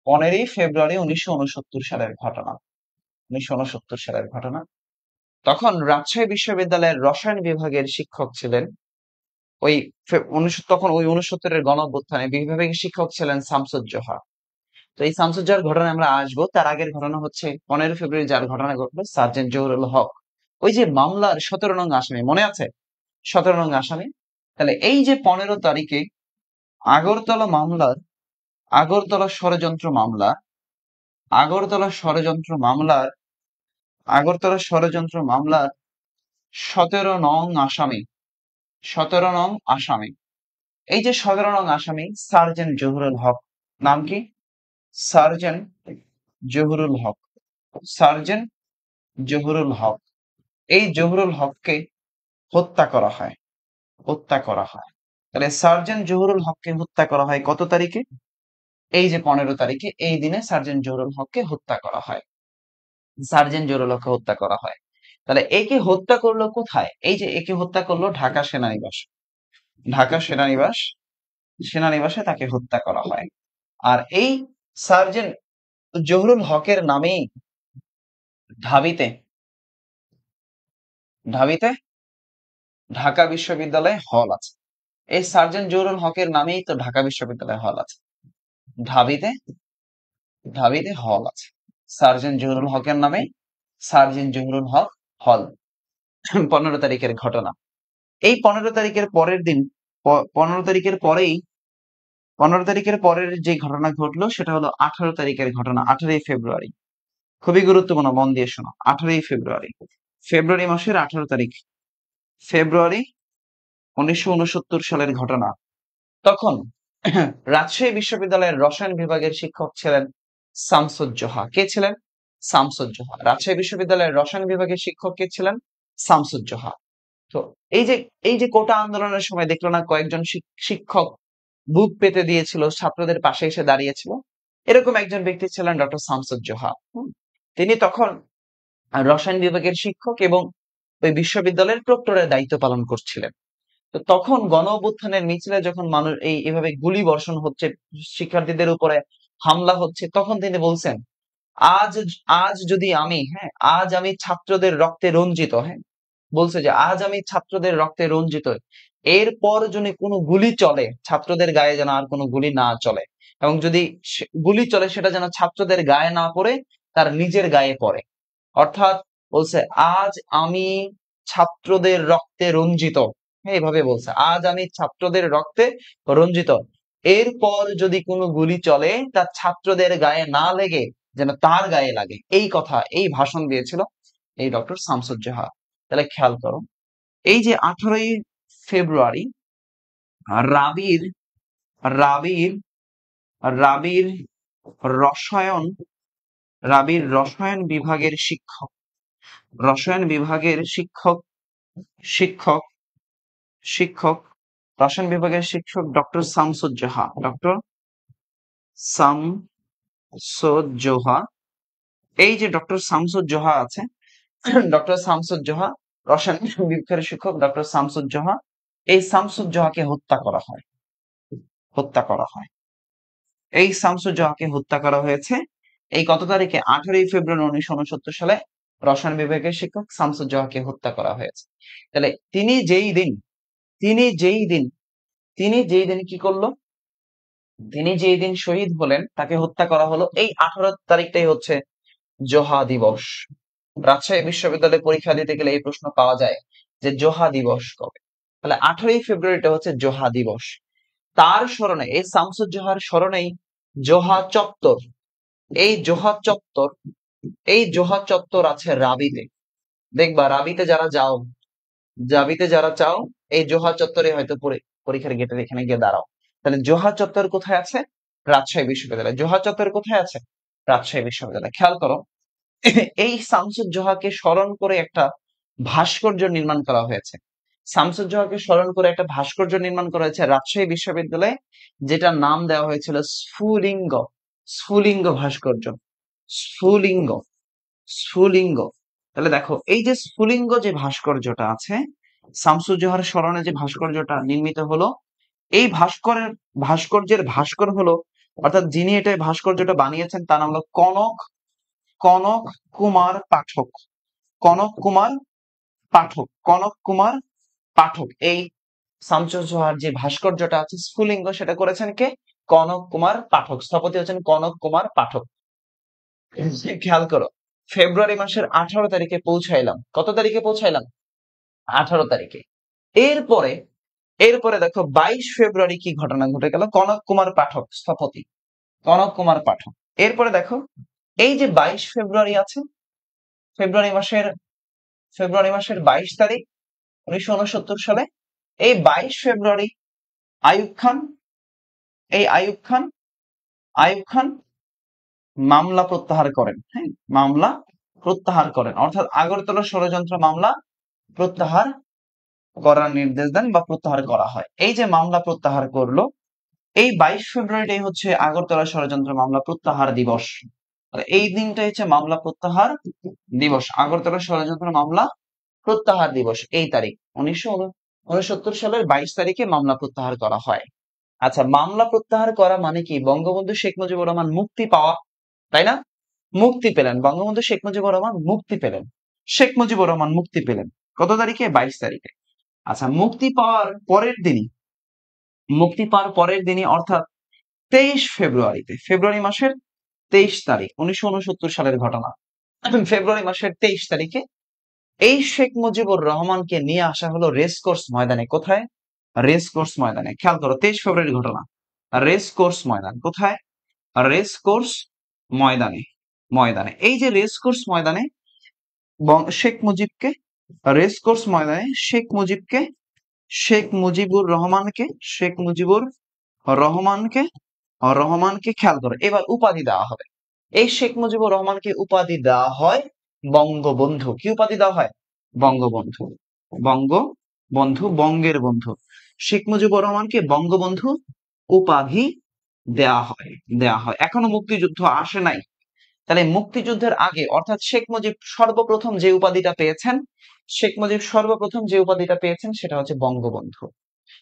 15ই ফেব্রুয়ারি 1969 সালের ঘটনা, 1969 সালের ঘটনা। তখন রাজশাহী বিশ্ববিদ্যালয়ের রসায়ন বিভাগের শিক্ষক ছিলেন ওই তখন ওই 69-এর গণ অভ্যুত্থানে বিভাগের শিক্ষক ছিলেন শামসুজ্জোহা। তো এই শামসুজ্জোহার ঘটনায় আমরা আসবো, তার আগের ঘটনা হচ্ছে 15 ফেব্রুয়ারি যার ঘটনা ঘটলো, সার্জেন্ট জহুরুল হক, ওই যে মামলার 17 নং আসামি, মনে আছে? 17 নং আসামি। তাহলে এই যে 15 তারিখে আগরতলা মামলার, আগরতলা ষড়যন্ত্র মামলা, আগরতলা ষড়যন্ত্র মামলার, আগরতলা ষড়যন্ত্র মামলার 17 নং আসামি, 17 নং আসামি, এই যে 17 নং আসামি সার্জেন্ট জহুরুল হক। নাম কি? সার্জেন্ট জহুরুল হক, সার্জেন্ট জহুরুল হক। এই জহুরুল হককে হত্যা করা হয়, হত্যা করা হয়। তাহলে সার্জেন্ট জহুরুল হককে হত্যা করা হয় কত তারিখে? এই যে 15 তারিখে, এই দিনে সার্জেন্ট জহুরুল হককে হত্যা করা হয়, সার্জেন্ট জহুরুল হককে হত্যা করা হয়। তাহলে একে হত্যা করলো কোথায়? এই যে একে হত্যা করলো ঢাকা সেনানিবাস, ঢাকা সেনানিবাস, সেনানিবাসে তাকে হত্যা করা হয়। আর এই সার্জেন্ট জহুরুল হকের নামেই ঢাবিতে, ঢাবিতে ঢাকা বিশ্ববিদ্যালয়ে হল আছে। এই সার্জেন্ট জহুরুল হকের নামেই তো ঢাকা বিশ্ববিদ্যালয় হল আছে। ঢাবিতে ঢাবিতে হল আছে, সার্জেন্ট জহুরুল হকের নামে সার্জেন্ট জহুরুল হক হল। 15 তারিখের ঘটনা। এই 15 তারিখের পরের দিন, 15 তারিখের পরেই, 15 তারিখের পরের যে ঘটনা ঘটলো সেটা হলো 18 তারিখের ঘটনা, 18ই ফেব্রুয়ারি। খুবই গুরুত্বপূর্ণ, মন দিয়ে শোনো। 18ই ফেব্রুয়ারি, ফেব্রুয়ারি মাসের 18 তারিখ, ফেব্রুয়ারি 1969 সালের ঘটনা। তখন রাজশাহী বিশ্ববিদ্যালয়ের রসায়ন বিভাগের শিক্ষক ছিলেন শামসুজ্জোহা। কে ছিলেন? শামসুজ্জোহা। রাজশাহী বিশ্ববিদ্যালয়ের রসায়ন বিভাগের শিক্ষক কে ছিলেন? শামসুজ্জোহা। তো এই যে এই যে কোটা আন্দোলনের সময় দেখলো না কয়েকজন শিক্ষক বুক পেতে দিয়েছিল, ছাত্রদের পাশে এসে দাঁড়িয়েছিল, এরকম একজন ব্যক্তি ছিলেন ডক্টর শামসুজ্জোহা। তিনি তখন রসায়ন বিভাগের শিক্ষক এবং ওই বিশ্ববিদ্যালয়ের প্রক্টরের দায়িত্ব পালন করছিলেন। তো তখন গণ অভ্যুত্থানের মিছিলে যখন মানুষ এভাবে গুলি বর্ষণ হচ্ছে, শিক্ষার্থীদের উপরে হামলা হচ্ছে, তখন তিনি বলছেন, আজ আজ যদি আমি, হ্যাঁ, আজ আমি ছাত্রদের রক্তে রঞ্জিত, হ্যাঁ, বলছে যে আজ আমি ছাত্রদের রক্তে রঞ্জিত, এরপর যদি কোনো গুলি চলে ছাত্রদের গায়ে যেন আর কোনো গুলি না চলে, এবং যদি গুলি চলে সেটা যেন ছাত্রদের গায়ে না পড়ে, তার নিজের গায়ে পড়ে। অর্থাৎ বলছে, আজ আমি ছাত্রদের রক্তে রঞ্জিত, হ্যাঁ, এভাবে বলছে, আজ আমি ছাত্রদের রক্তে রঞ্জিত, এরপর যদি কোনো গুলি চলে তা ছাত্রদের গায়ে না লেগে যেন তার গায়ে লাগে। এই কথা, এই ভাষণ দিয়েছিল এই ডক্টর শামসুজ্জোহা। তাহলে খেয়াল করো, এই যে 18ই ফেব্রুয়ারি, রাবির রাবির রাবির রসায়ন রাবির রসায়ন বিভাগের শিক্ষক, রসায়ন বিভাগের শিক্ষক শিক্ষক শিক্ষক রসায়ন বিভাগের শিক্ষক ডক্টর শামসুজ্জোহা, ডক্টর শামসুজ্জোহা। এই যে ডক্টর শামসুজ্জোহা আছে, ডক্টর শামসুজ্জোহা, রসায়ন বিভাগের শিক্ষক ডক্টর শামসুজ্জোহা, এই শামসুজ্জোহাকে হত্যা করা হয়, হত্যা করা হয়। এই শামসুজ্জোহাকে হত্যা করা হয়েছে এই কত তারিখে? 18ই ফেব্রুয়ারি 1969 সালে রসায়ন বিভাগের শিক্ষক শামসুজ্জোহাকে হত্যা করা হয়েছে। তাহলে তিনি যেই দিন তিনি যেই দিন কি করলো, তিনি যেই দিন শহীদ হলেন, তাকে হত্যা করা হলো, এই 18 তারিখটাই হচ্ছে জোহা দিবস। রাজশাহী বিশ্ববিদ্যালয়ে পরীক্ষা দিতে গেলে এই প্রশ্ন পাওয়া যায় যে জোহা দিবস কবে। তাহলে 18ই ফেব্রুয়ারিটা হচ্ছে জোহা দিবস। তার স্মরণে, এই শামসুজ্জোহার স্মরণেই জোহা চত্বর, এই জোহা চত্বর এই জোহা চত্বর আছে রাবিতে। দেখবা রাবিতে যারা যাও, রাবিতে যারা চাও, এই জোহা চত্বরে হয়তো পরীক্ষার গেটের এখানে গিয়ে দাঁড়াও। তাহলে জোহা চত্বর কোথায় আছে? রাজশাহী বিশ্ববিদ্যালয়। জোহা চত্বর কোথায় আছে? রাজশাহী বিশ্ববিদ্যালয়। খেয়াল করো, এই শামসুজ্জোহাকে স্মরণ করে একটা ভাস্কর্য নির্মাণ করা হয়েছে। শামসুজ্জোহাকে স্মরণ করে একটা ভাস্কর্য নির্মাণ করা হয়েছে রাজশাহী বিশ্ববিদ্যালয়ে, যেটার নাম দেওয়া হয়েছিল স্ফুলিঙ্গ, স্ফুলিঙ্গ ভাস্কর্য, স্ফুলিঙ্গ, স্ফুলিঙ্গ। তাহলে দেখো, এই যে স্ফুলিঙ্গ যে ভাস্কর্যটা আছে, শামসুজ্জোহার স্মরণে যে ভাস্কর্যটা নির্মিত হলো, এই ভাস্কর্যের ভাস্কর হলো, অর্থাৎ যিনি এটা ভাস্কর্যটা বানিয়েছেন তার নাম হলো কনক কনক কুমার পাঠক, কনক কুমার পাঠক, কনক কুমার পাঠক। এই শামসুজ্জোহার যে ভাস্কর্যটা আছে স্ফুলিঙ্গ, সেটা করেছেন কে? কনক কুমার পাঠক। স্থপতি হচ্ছেন কনক কুমার পাঠক। খেয়াল করো, ফেব্রুয়ারি মাসের 18 তারিখে পৌঁছাইলাম। কত তারিখে পৌঁছাইলাম? 18 তারিখে। এরপরে এরপরে দেখো 22 ফেব্রুয়ারি কি ঘটনা ঘটে গেল? কনক কুমার পাঠক স্থপতি, কনক কুমার পাঠক। এরপরে দেখো, এই যে 22 ফেব্রুয়ারি আছে, ফেব্রুয়ারি মাসের ফেব্রুয়ারি মাসের 22 তারিখ 1969 সালে, এই 22 ফেব্রুয়ারি আইয়ুব খান, এই আইয়ুব খান মামলা প্রত্যাহার করেন। হ্যাঁ, মামলা প্রত্যাহার করেন, অর্থাৎ আগরতলা ষড়যন্ত্র মামলা প্রত্যাহার করার নির্দেশ দেন বা প্রত্যাহার করা হয়। এই যে মামলা প্রত্যাহার করলো, এই 22 ফেব্রুয়ারিটাই হচ্ছে আগরতলা ষড়যন্ত্র মামলা প্রত্যাহার দিবস। এই দিনটাই হচ্ছে মামলা প্রত্যাহার দিবস, আগরতলা ষড়যন্ত্র মামলা প্রত্যাহার দিবস। এই তারিখ 1969 সালের 22 তারিখে মামলা প্রত্যাহার করা হয়। আচ্ছা, মামলা প্রত্যাহার করা মানে কি? বঙ্গবন্ধু শেখ মুজিবুর রহমান মুক্তি পাওয়া, তাই না? মুক্তি পেলেন বঙ্গবন্ধু শেখ মুজিবুর রহমান, মুক্তি পেলেন শেখ মুজিবুর রহমান, মুক্তি পেলেন কত তারিখে? 22 তারিখে। আচ্ছা, মুক্তি পাওয়ার পরের দিনই অর্থাৎ 23 ফেব্রুয়ারিতে, ফেব্রুয়ারি মাসের 23 তারিখ 1969 সালের ঘটনা। ফেব্রুয়ারি মাসের 23 তারিখে এই শেখ মুজিবুর রহমানকে নিয়ে আসা হলো রেসকোর্স ময়দানে। কোথায়? রেসকোর্স ময়দানে। খেয়াল করো, 23 ফেব্রুয়ারির ঘটনা। রেসকোর্স ময়দান কোথায়? রেসকোর্স ময়দানে। ময়দানে, এই যে রেসকোর্স ময়দানে শেখ মুজিবকে, রেসকোর্স ময়দানে শেখ মুজিবুর রহমানকে, শেখ মুজিবুর রহমানকে রহমানকে খেয়াল করো, এবার উপাধি দেওয়া হবে। এই শেখ মুজিবুর রহমানকে উপাধি দেওয়া হয় বঙ্গবন্ধু। কি উপাধি দেওয়া হয়? বঙ্গবন্ধু। বঙ্গবন্ধু, বঙ্গের বন্ধু। শেখ মুজিবুর রহমানকে বঙ্গবন্ধু উপাধি দেওয়া হয়। এখনো মুক্তিযুদ্ধ আসে নাই। তাহলে মুক্তিযুদ্ধের আগে অর্থাৎ শেখ মুজিব সর্বপ্রথম যে উপাধিটা পেয়েছেন সেটা হচ্ছে বঙ্গবন্ধু।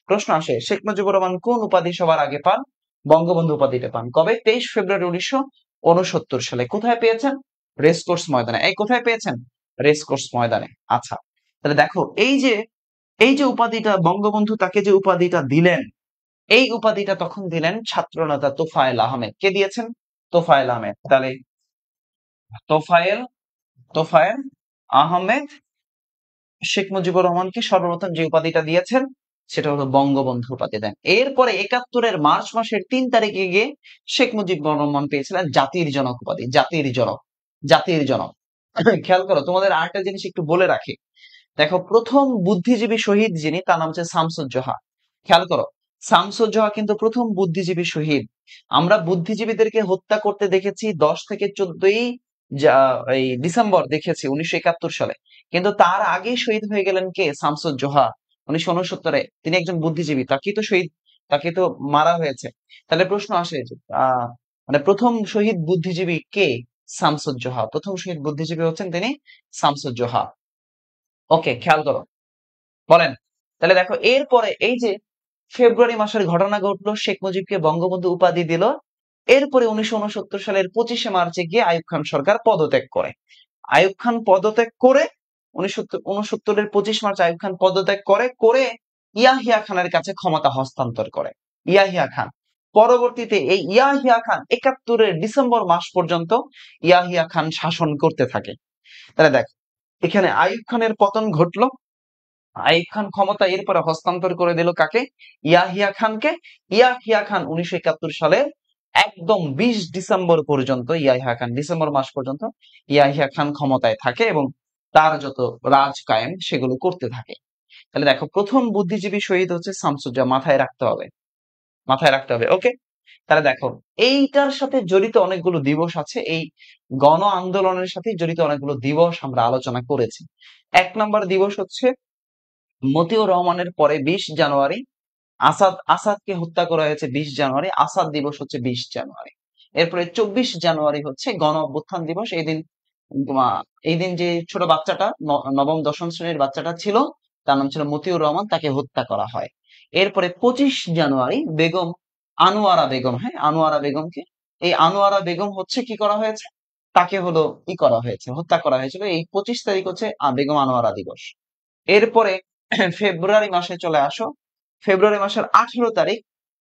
প্রশ্ন আসে, শেখ মুজিবুর রহমান কোন উপাধি সবার আগে পান? বঙ্গবন্ধু উপাধিটা পান। কবে? 23 ফেব্রুয়ারি 1969 সালে। কোথায় পেয়েছেন? রেসকোর্স ময়দানে। এই কোথায় পেয়েছেন? রেসকোর্স ময়দানে। আচ্ছা, তাহলে দেখো, এই যে উপাধিটা বঙ্গবন্ধু তাকে যে উপাধিটা দিলেন, এই উপাধিটা তখন দিলেন ছাত্রনেতা তোফায়েল আহমেদ। কে দিয়েছেন? তোফায়েল আহমেদ। তাহলে তোফায়েল তোফায়েল আহমেদ শেখ মুজিবুর রহমানকে সর্বপ্রথম যে উপাধিটা দিয়েছেন সেটা হলো বঙ্গবন্ধু উপাধি দেন। এরপরে 71-এর মার্চ মাসের 3 তারিখে গিয়ে শেখ মুজিবুর রহমান পেয়েছিলেন জাতির জনক উপাধি। জাতির জনক। খেয়াল করো, তোমাদের আরেকটা জিনিস একটু বলে রাখি। দেখো, প্রথম বুদ্ধিজীবী শহীদ যিনি, তার নাম হচ্ছে শামসুজ্জোহা। খেয়াল করো, শামসুজ্জোহা কিন্তু প্রথম বুদ্ধিজীবী শহীদ। আমরা বুদ্ধিজীবীদেরকে হত্যা করতে দেখেছি 10 থেকে 14ই এই ডিসেম্বর দেখেছি 1971 সালে। কিন্তু তার আগেই শহীদ হয়ে গেলেন কে? শামসুজ্জোহা 1969-এ। তিনি একজন বুদ্ধিজীবী, তাকে তো মারা হয়েছে। তাহলে প্রশ্ন আসে যে মানে প্রথম শহীদ বুদ্ধিজীবী কে? শামসুজ্জোহা। প্রথম শহীদ বুদ্ধিজীবী হচ্ছেন তিনি শামসুজ্জোহা। ওকে, খেয়াল করো, বলেন। তাহলে দেখো, এরপরে এই যে ফেব্রুয়ারি মাসের ঘটনা ঘটলো, শেখ মুজিবকে বঙ্গবন্ধু উপাধি দিল। এরপরে 1969 সালের 25শে মার্চে গিয়ে আইয়ুব খান সরকার পদত্যাগ করে। 1969-এর 25 মার্চ আইয়ুব খান পদত্যাগ করে ইয়াহিয়া খানের কাছে ক্ষমতা হস্তান্তর করে। ইয়াহিয়া খান পরবর্তীতে, এই ইয়াহিয়া খান 71-এর ডিসেম্বর মাস পর্যন্ত ইয়াহিয়া খান শাসন করতে থাকে। তাহলে দেখ, এখানে আইয়ুব খানের পতন ঘটলো। আইয়ুব খান ক্ষমতা এরপরে হস্তান্তর করে দিল কাকে? ইয়াহিয়া খানকে। ইয়াহিয়া খান 1971 সালের একদম 20 ডিসেম্বর পর্যন্ত, ডিসেম্বর মাস পর্যন্ত ইয়াহিয়া খান ক্ষমতায় থাকে এবং তার যত রাজ কায়েম সেগুলো করতে থাকে। তাহলে দেখো, প্রথম বুদ্ধিজীবী শহীদ হচ্ছে শামসুজ্জোহা। মাথায় রাখতে হবে। ওকে, তাহলে দেখো, এইটার সাথে জড়িত অনেকগুলো দিবস আছে। এই গণ আন্দোলনের সাথে জড়িত অনেকগুলো দিবস আমরা আলোচনা করেছি। 1 নম্বর দিবস হচ্ছে মতিউর রহমানের পরে 20 জানুয়ারি আসাদকে হত্যা করা হয়েছে। 20 জানুয়ারি আসাদ দিবস হচ্ছে 20 জানুয়ারি। এরপরে 24 জানুয়ারি হচ্ছে গণ অভ্যুত্থান দিবস। এই দিন যে ছোট বাচ্চাটা, নবম দশম শ্রেণীর বাচ্চাটা ছিল, তার নাম ছিল মতিউর রহমান, তাকে হত্যা করা হয়। এরপরে 25 জানুয়ারি বেগম আনোয়ারা বেগম, আনোয়ারা বেগমকে, এই আনোয়ারা বেগম হচ্ছে কি করা হয়েছে, তাকে হলো হত্যা করা হয়েছিল। এই 25 তারিখ হচ্ছে বেগম আনোয়ারা দিবস। এরপরে ফেব্রুয়ারি মাসে চলে আসো। ফেব্রুয়ারি মাসের 18 তারিখ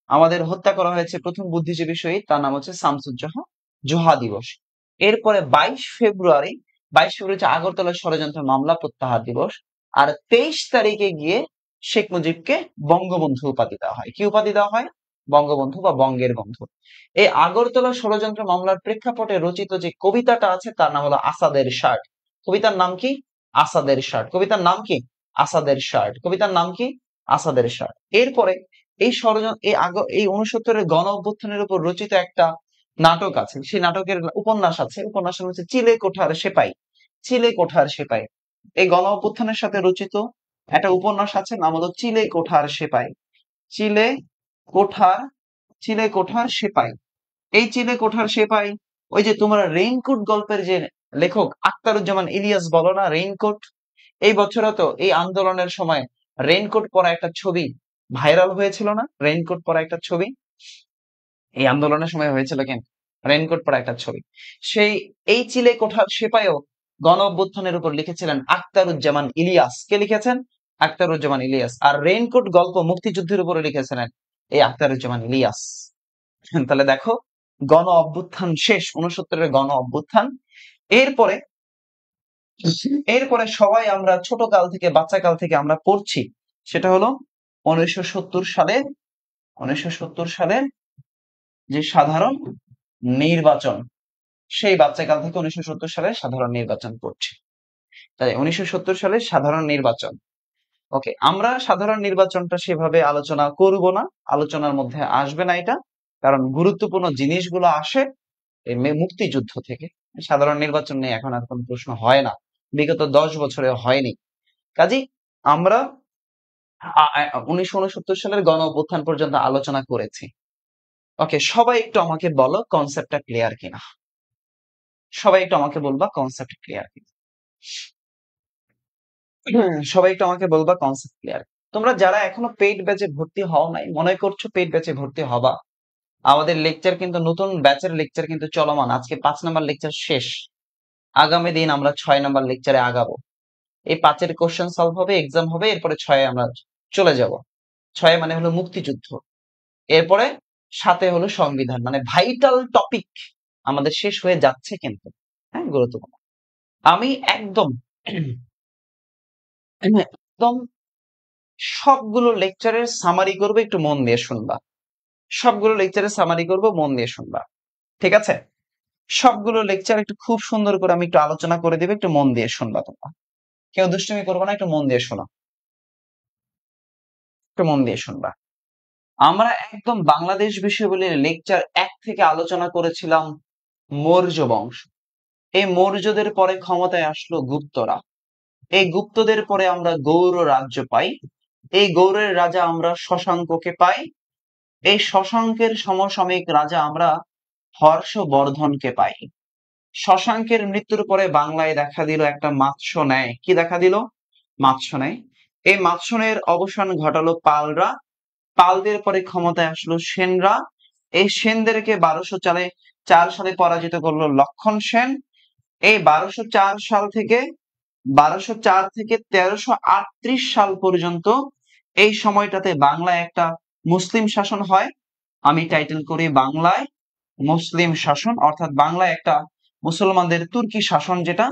আমাদের হত্যা করা হয়েছে প্রথম বুদ্ধিজীবী শহীদ, তার নাম হচ্ছে শামসুজ্জোহা দিবস। এরপরে 22 ফেব্রুয়ারি হচ্ছে আগরতলা ষড়যন্ত্র মামলা প্রত্যাহার দিবস। আর 23 তারিখে গিয়ে শেখ মুজিবকে বঙ্গবন্ধু উপাধি দেওয়া হয়। কি উপাধি দেওয়া হয়? বঙ্গবন্ধু বা বঙ্গের বন্ধু। এই আগরতলা ষড়যন্ত্র মামলার প্রেক্ষাপটে রচিত যে কবিতাটা আছে তার নাম হলো আসাদের শার্ট। কবিতার নাম কি? আসাদের শার্ট। কবিতার নাম কি? আসাদের শার্ট। কবিতার নাম কি? আসাদের শার্ট। এরপরে এই ষড়যন্ত্র, এই 69-এর গণ অভ্যুত্থানের উপর রচিত একটা নাটক আছে। সেই নাটকের উপন্যাস আছে। উপন্যাসের হচ্ছে চিলে কোঠার সেপাই। এই গণ অভ্যুত্থানের সাথে রচিত একটা উপন্যাস আছে, নাম হলো চিলে কোঠার সেপাই। চিলে কোঠার চিলে কোঠার সেপাই। এই চিলে কোঠার সেপাই, ওই যে তোমরা রেইনকোট গল্পের যে লেখক আখতারুজ্জামান ইলিয়াস বলো না, রেইনকোট। এই বছরও তো এই আন্দোলনের সময় রেইনকোট পরা একটা ছবি ভাইরাল হয়েছিল না? রেইনকোট পরা একটা ছবি এই আন্দোলনের সময় হয়েছিল, কেন? রেইনকোট পরা একটা ছবি। এই চিলে কোঠার সেপাইও গণ অভ্যুত্থানের উপর লিখেছিলেন আখতারুজ্জামান ইলিয়াস। কে লিখেছেন? আখতারুজ্জামান ইলিয়াস। আর রেইনকোট গল্প মুক্তিযুদ্ধের উপরে লিখেছিলেন এই আখতারুজ্জামান ইলিয়াস। তাহলে দেখো, গণ অভ্যুত্থান শেষ, 69-এর গণ অভ্যুত্থান। এরপরে এরপরে সবাই আমরা ছোট কাল থেকে, বাচ্চা কাল থেকে আমরা পড়ছি, সেটা হলো 1970 সালে, 1970 সালের যে সাধারণ নির্বাচন, সেই বাচ্চাকাল থেকে 1970 সালে সাধারণ নির্বাচন পড়ছি। তাই 1970 সালে সাধারণ নির্বাচন। ওকে, আমরা সাধারণ নির্বাচনটা সেভাবে আলোচনা করব না, আলোচনার মধ্যে আসবে না এটা, কারণ গুরুত্বপূর্ণ জিনিসগুলো আসে এই মুক্তিযুদ্ধ থেকে। সাধারণ নির্বাচন নিয়ে এখন আর কোনো প্রশ্ন হয় না, বিগত 10 বছরে হয়নি। কাজেই আমরা 1969 সালের গণ অভ্যুত্থান পর্যন্ত আলোচনা করেছি। ওকে, সবাই একটু আমাকে বলো কনসেপ্টটা ক্লিয়ার কিনা, সবাই একটু আমাকে বলবা কনসেপ্ট ক্লিয়ার কিনা, সবাই একটু আমাকে বলবা কনসেপ্ট ক্লিয়ার। তোমরা যারা এখনো পেইড ব্যাচে ভর্তি হও নাই, মনে করছো পেইড ব্যাচে ভর্তি হবা, আমাদের লেকচার কিন্তু, নতুন ব্যাচের লেকচার কিন্তু চলমান। আজকে 5 নাম্বার লেকচার শেষ, আগামী দিন আমরা 6 নাম্বার লেকচারে আগাবো। এই 5-এর কোশ্চেন সলভ হবে, এক্সাম হবে, এরপরে 6-এ আমরা চলে যাব। 6 মানে হলো মুক্তিযুদ্ধ, এরপরে 7-এ হলো সংবিধান, মানে ভাইটাল টপিক আমাদের শেষ হয়ে যাচ্ছে কিন্তু, হ্যাঁ, গুরুত্বপূর্ণ। আমি একদম একদম সবগুলো লেকচারের সামারি করবো, একটু মন দিয়ে শুনবা। সবগুলো লেকচারের সামারি করবো, মন দিয়ে শুনবা, ঠিক আছে? সবগুলো লেকচার একটু খুব সুন্দর করে আমি একটু আলোচনা করে দিবে, একটু মন দিয়ে শুনবা তোমরা। কেউ দুষ্টুমি করবো না, একটু মন দিয়ে শোনো, একটু মন দিয়ে শুনবা। আমরা একদম বাংলাদেশ বিষয় বলে লেকচার 1 থেকে আলোচনা করেছিলাম মৌর্য বংশ। এই মৌর্যদের পরে ক্ষমতায় আসলো গুপ্তরা। এই গুপ্তদের পরে আমরা গৌড় রাজ্য পাই। এই গৌড়ের রাজা আমরা শশাঙ্ককে পাই। এই শশাঙ্কের সমসাময়িক রাজা আমরা হর্ষবর্ধনকে পাই। শশাঙ্কের মৃত্যুর পরে বাংলায় দেখা দিল একটা মাৎস্য ন্যায়। কি দেখা দিল? মাৎস্য ন্যায়। এই মাৎস্য ন্যায়ের অবসান ঘটালো পালরা। পালদের পরে ক্ষমতায় আসলো সেনরা। এই সেনদেরকে 1204 সালে পরাজিত করলো লক্ষণ সেন। এই 1204 সাল থেকে 1204 থেকে 1338 সাল পর্যন্ত এই সময়টাতে বাংলায় একটা মুসলিম শাসন হয়। আমি টাইটেল করি বাংলায় মুসলিম শাসন, অর্থাৎ বাংলায় একটা মুসলমানদের তুর্কি শাসন, যেটা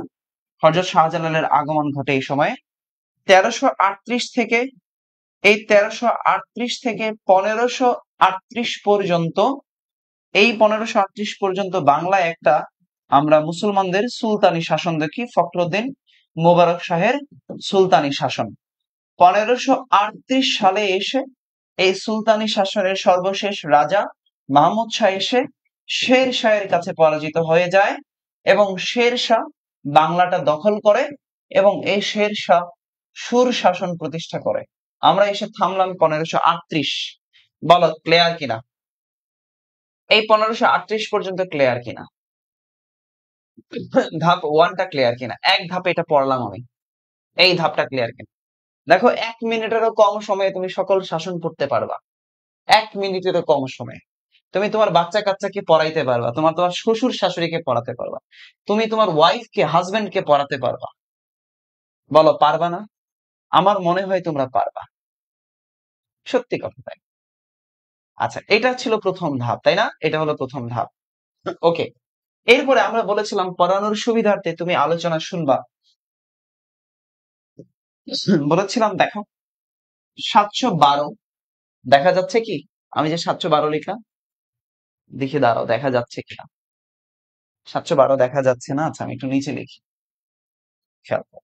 হযরত শাহজালালের আগমন ঘটে এই সময়ে। 1338 থেকে, এই 1338 থেকে 1538 পর্যন্ত, এই 1538 পর্যন্ত বাংলায় একটা আমরা মুসলমানদের সুলতানি শাসন দেখি, ফখরুদ্দিন মোবারক শাহের সুলতানি শাসন। 1538 সালে এসে এই সুলতানি শাসনের সর্বশেষ রাজা মাহমুদ শাহ এসে শের শাহের কাছে পরাজিত হয়ে যায় এবং শের শাহ বাংলাটা দখল করে এবং এই শের শাহ সুর শাসন প্রতিষ্ঠা করে। আমরা এসে থামলাম 1538। বলো ক্লিয়ার কিনা? এই 1538 পর্যন্ত ক্লিয়ার কিনা? ধাপ 1টা ক্লিয়ার কিনা? এক ধাপে এটা পড়লাম আমি, এই ধাপটা ক্লিয়ার কিনা? দেখো, 1 মিনিটেরও কম সময়ে তুমি সকল শাসন পড়তে পারবা। 1 মিনিটেরও কম সময়ে তুমি তোমার বাচ্চা কাচ্চাকে পড়াইতে পারবা, তোমার তোমার শ্বশুর শাশুড়িকে পড়াতে পারবা, তুমি তোমার ওয়াইফকে, হাজবেন্ডকে পড়াতে পারবা। বলো পারবা না? আমার মনে হয় তোমরা পারবা, সত্যি কথা তাই। আচ্ছা, এটা ছিল প্রথম ধাপ, তাই না? এটা হলো প্রথম ধাপ। ওকে, এরপরে আমরা বলেছিলাম পড়ানোর সুবিধার্থে তুমি আলোচনা শুনবা। বলেছিলাম, দেখো 712 দেখা যাচ্ছে কি? আমি যে 712 লিখলাম, দেখি দাঁড়াও দেখা যাচ্ছে কিনা। 712 দেখা যাচ্ছে না, আচ্ছা আমি একটু নিচে লিখি, খেয়াল করো।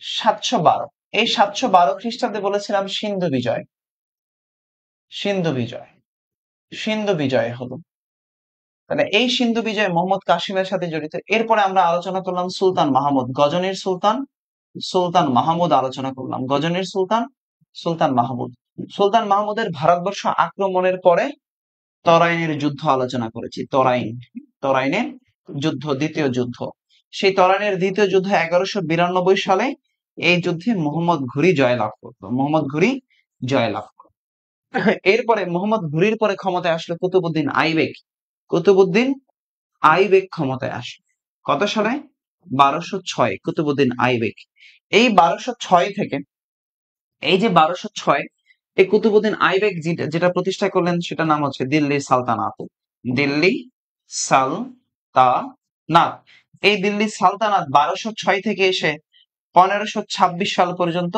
712, এই 712 খ্রিস্টাব্দে বলেছিলাম সিন্ধু বিজয়। সিন্ধু বিজয়, সিন্ধু বিজয় হলো, তাহলে এই সিন্ধু বিজয় মোহাম্মদ কাসিমের সাথে জড়িত। এরপরে আমরা আলোচনা করলাম সুলতান মাহমুদ, গজনীর সুলতান, সুলতান মাহমুদ আলোচনা করলাম, গজনীর সুলতান, সুলতান মাহমুদ। সুলতান মাহমুদের ভারতবর্ষ আক্রমণের পরে তরাইনের যুদ্ধ আলোচনা করেছি। তরাইন, তরাইনের যুদ্ধ, দ্বিতীয় যুদ্ধ। সেই তরাইনের দ্বিতীয় যুদ্ধ 1192 সালে, এই যুদ্ধে মোহাম্মদ ঘুরি জয়লাভ করতো, মোহাম্মদ ঘুরি জয়লাভ করতো। এরপরে মোহাম্মদ ঘুরির পরে ক্ষমতায় আসলো কুতুবুদ্দিন আইবেক। কুতুবুদ্দিন আইবেক ক্ষমতায় আসলো কত সালে? 1206, কুতুবুদ্দিন আইবেক। এই 1206 থেকে, এই যে 1206, এই কুতুবুদ্দিন আইবেক যেটা প্রতিষ্ঠা করলেন সেটার নাম হচ্ছে দিল্লির সালতানাত। দিল্লি সালতানাত। এই দিল্লি সালতানাত 1206 থেকে এসে 1526 সাল পর্যন্ত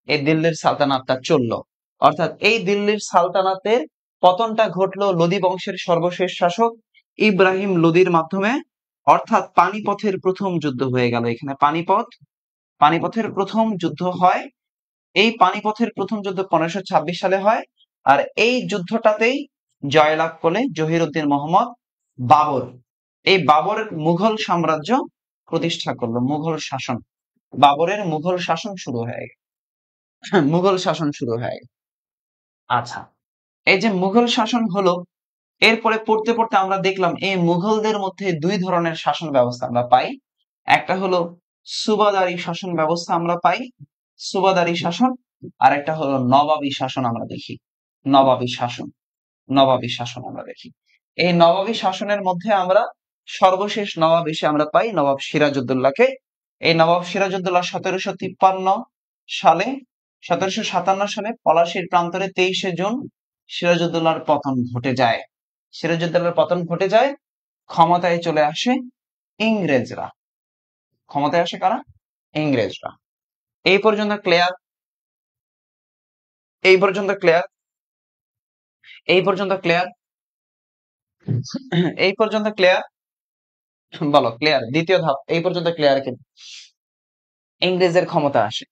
এই দিল্লির সালতানাতটা চললো। অর্থাৎ এই দিল্লির সালতানাতের পতনটা ঘটলো লোদি বংশের সর্বশেষ শাসক ইব্রাহিম লোদির মাধ্যমে। অর্থাৎ পানিপথের প্রথম যুদ্ধ হয়ে গেল এখানে। পানিপথের প্রথম যুদ্ধ হয়। এই পানিপথের প্রথম যুদ্ধ 1526 সালে হয়। আর এই যুদ্ধটাতেই জয়লাভ করলে জহিরুদ্দিন মোহাম্মদ বাবর। এই বাবর মুঘল সাম্রাজ্য প্রতিষ্ঠা করলো, মুঘল শাসন। বাবরের মুঘল শাসন শুরু হয়ে গেল। মুঘল শাসন শুরু হয়ে গেল। আচ্ছা, এই যে মুঘল শাসন হলো, এরপরে পড়তে পড়তে আমরা দেখলাম এই মুঘলদের মধ্যে দুই ধরনের শাসন ব্যবস্থা আমরা পাই। একটা হলো সুবাদারি শাসন ব্যবস্থা আমরা পাই, সুবাদারি শাসন। আর একটা হলো নবাবী শাসন আমরা দেখি। নবাবী শাসন, নবাবী শাসন আমরা দেখি। এই নবাবী শাসনের মধ্যে আমরা সর্বশেষ নবাব এসে আমরা পাই নবাব সিরাজউদ্দৌলাকে। এই নবাব সিরাজউদ্দৌলা 1757 সালে পলাশীর প্রান্তরে 23শে জুন সিরাজউদ্দৌলার পতন ঘটে যায়। সিরাজউদ্দৌলার পতন ঘটে যায়, ক্ষমতায় চলে আসে ইংরেজরা। ক্ষমতায় আসে কারা? ইংরেজরা। এই পর্যন্ত ক্লিয়ার? এই পর্যন্ত ক্লিয়ার? এই পর্যন্ত ক্লিয়ার? এই পর্যন্ত ক্লিয়ার? বলো ক্লিয়ার? দ্বিতীয় ধাপ, এই পর্যন্ত ক্লিয়ার কিনা? ইংরেজের ক্ষমতা আসে।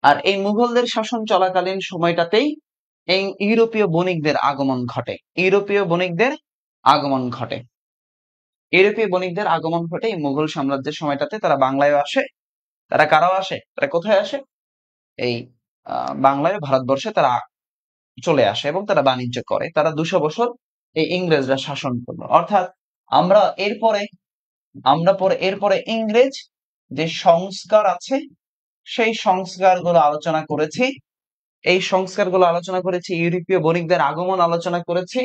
আর এই মুঘলদের শাসন চলাকালীন সময়টাতেই এই ইউরোপীয় বণিকদের আগমন ঘটে। ইউরোপীয় বণিকদের আগমন ঘটে। ইউরোপীয় বণিকদের আগমন ঘটে এই মুঘল সাম্রাজ্যের সময়টাতে। তারা বাংলায় আসে। তারা কারাও আসে? তারা কোথায় আসে? এই বাংলায়, ভারতবর্ষে তারা চলে আসে এবং তারা বাণিজ্য করে। তারা 200 বছর এই ইংরেজরা শাসন করলো। অর্থাৎ আমরা এরপরে ইংরেজ যে সংস্কার আছে সেই সংস্কারগুলো আলোচনা করেছি। এই সংস্কারগুলো আলোচনা করেছি, ইউরোপীয় বণিকদের আগমন আলোচনা করেছি।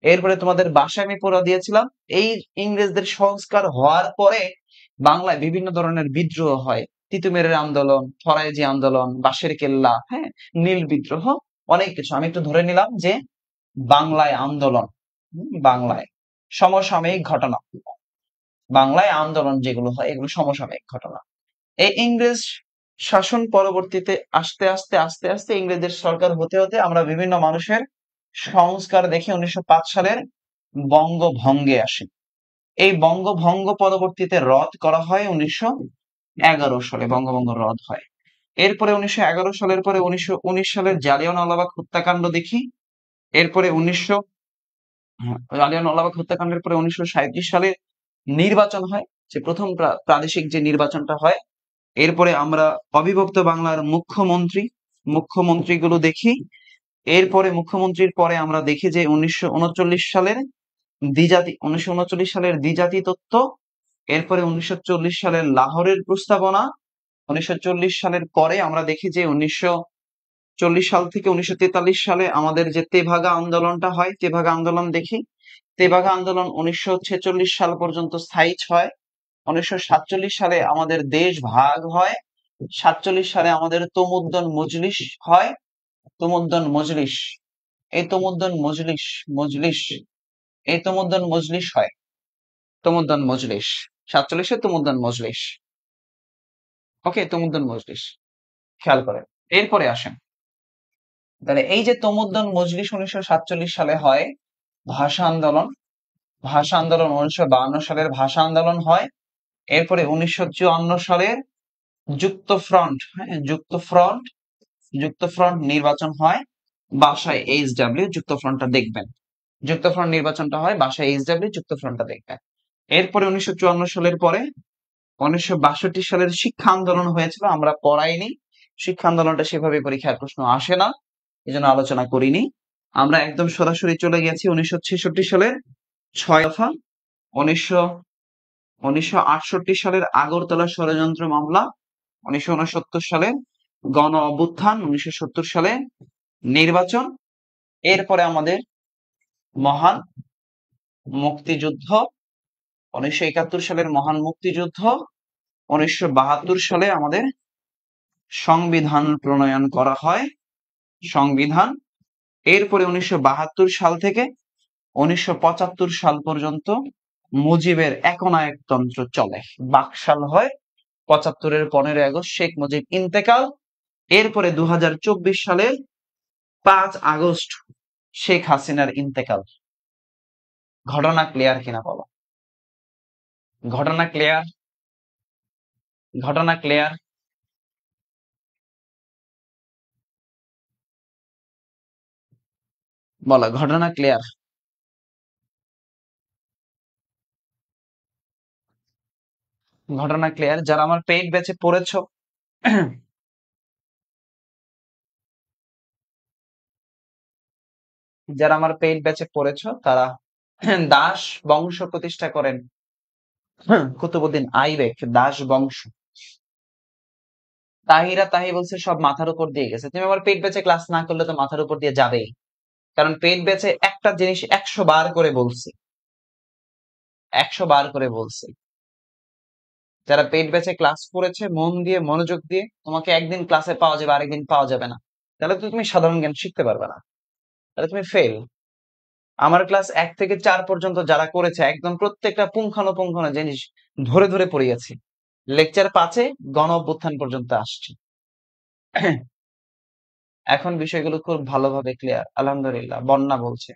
এরপরে তোমাদের বাসায় আমি পড়া দিয়েছিলাম এই ইংরেজদের সংস্কার হওয়ার পরে বাংলায় বিভিন্ন ধরনের বিদ্রোহ হয়। তিতুমিরের আন্দোলন, ফরাইজি আন্দোলন, বাঁশের কেল্লা, হ্যাঁ, নীল বিদ্রোহ, অনেক কিছু। আমি একটু ধরে নিলাম যে বাংলায় আন্দোলন, বাংলায় সমসাময়িক ঘটনা, বাংলায় আন্দোলন যেগুলো হয় এগুলো সমসাময়িক ঘটনা। এই ইংরেজ শাসন পরবর্তীতে আস্তে আস্তে আস্তে আস্তে ইংরেজদের সরকার হতে হতে আমরা বিভিন্ন মানুষের সংস্কার দেখে 1905 সালের বঙ্গভঙ্গে আসে। এই বঙ্গভঙ্গ পরবর্তীতে রদ করা হয় 1911 সালে, বঙ্গভঙ্গ রদ হয়। এরপরে 1911 সালের পরে 1919 সালের জালিয়ানওয়ালাবাগ হত্যাকাণ্ড দেখি। এরপরে জালিয়ানওয়ালাবাগ হত্যাকাণ্ডের পরে 1937 সালে নির্বাচন হয়, যে প্রথম প্রাদেশিক যে নির্বাচনটা হয়। এরপরে আমরা অবিভক্ত বাংলার মুখ্যমন্ত্রীগুলো দেখি। এরপরে মুখ্যমন্ত্রীর পরে আমরা দেখি যে 1939 সালের দ্বিজাতি তত্ত্ব। এরপরে 1940 সালের লাহোরের প্রস্তাবনা। 1940 সালের পরে আমরা দেখি যে 1940 সাল থেকে 1943 সালে আমাদের যে তেভাগা আন্দোলনটা হয়, তেভাগা আন্দোলন দেখি। তেভাগা আন্দোলন 1946 সাল পর্যন্ত স্থায়ী হয়। 1947 সালে আমাদের দেশ ভাগ হয়। 47 সালে আমাদের তমুদ্দন মজলিস হয়। তমুদ্দন মজলিস, এই তমুদ্দন মজলিস হয়। তমুদ্দন মজলিস 47-এ তমুদ্দন মজলিস। ওকে, তমুদ্দন মজলিস খেয়াল করেন। এরপরে আসেন, তাহলে এই যে তমুদ্দন মজলিস 1947 সালে হয়। ভাষা আন্দোলন 1952 সালের ভাষা আন্দোলন হয়। এরপরে 1954 সালের যুক্ত ফ্রন্ট নির্বাচন হয় বাসায় HW। যুক্ত ফ্রন্টটা দেখবেন, যুক্ত ফ্রন্ট নির্বাচনটা হয় বাসায় HW, যুক্ত ফ্রন্টটা দেখবেন। এরপরে 1954 সালের পরে 1962 সালের শিক্ষা আন্দোলন হয়েছিল, আমরা পড়াইনি। শিক্ষা আন্দোলনটা সেভাবে পরীক্ষার প্রশ্ন আসে না, এই জন্য আলোচনা করিনি। আমরা একদম সরাসরি চলে গেছি 1966 সালের 6 দফা, 1968 সালের আগরতলা ষড়যন্ত্র মামলা, 1969 সালের গণ অভ্যুত্থান, 1970 সালে নির্বাচন। এরপরে আমাদের মহান মুক্তিযুদ্ধ, 1971 সালের মহান মুক্তিযুদ্ধ। 1972 সালে আমাদের সংবিধান প্রণয়ন করা হয়, সংবিধান। এরপরে 1972 সাল থেকে 1975 সাল পর্যন্ত মুজিবের একনায়কতন্ত্র চলে। বাকশাল হয় 75-এর 15 আগস্ট শেখ মুজিব ইন্তেকাল। এরপরে 2024 সালের 5 আগস্ট শেখ হাসিনার ইন্তেকাল। ঘটনা ক্লিয়ার কিনা বলো? ঘটনা ক্লিয়ার? ঘটনা ক্লিয়ার? বলো ঘটনা ক্লিয়ার? ঘটনা ক্লিয়ার? যারা আমার পেইড ব্যাচে পড়েছো যারা আমার পেইড ব্যাচে পড়েছো তারা দাস বংশ প্রতিষ্ঠা করেন কুতুবুদ্দিন আইবেক। দাস বংশ। তাহিরা তাহি বলছে সব মাথার উপর দিয়ে গেছে। তুমি আমার পেইড ব্যাচে ক্লাস না করলে তো মাথার উপর দিয়ে যাবেই। কারণ পেইড ব্যাচে একটা জিনিস 100 বার করে বলছি। 100 বার করে বলছি। যারা পেইড ব্যাচে ক্লাস করেছে মন দিয়ে মনোযোগ দিয়ে, তোমাকে একদিন ক্লাসে পাওয়া যাবে, আরেকদিন পাওয়া যাবে না। তাহলে তো তুমি সাধারণ জ্ঞান শিখতে পারবে না। তাহলে তুমি ফেল। আমার ক্লাস 1 থেকে 4 পর্যন্ত যারা করেছে একদম প্রত্যেকটা পুঙ্খানুপুঙ্খানু জিনিস ধরে ধরে পড়িয়েছি। লেকচার 5-এ গণ অভ্যুত্থান পর্যন্ত আসছে। এখন বিষয়গুলো খুব ভালোভাবে ক্লিয়ার আলহামদুলিল্লাহ। বন্যা বলছে,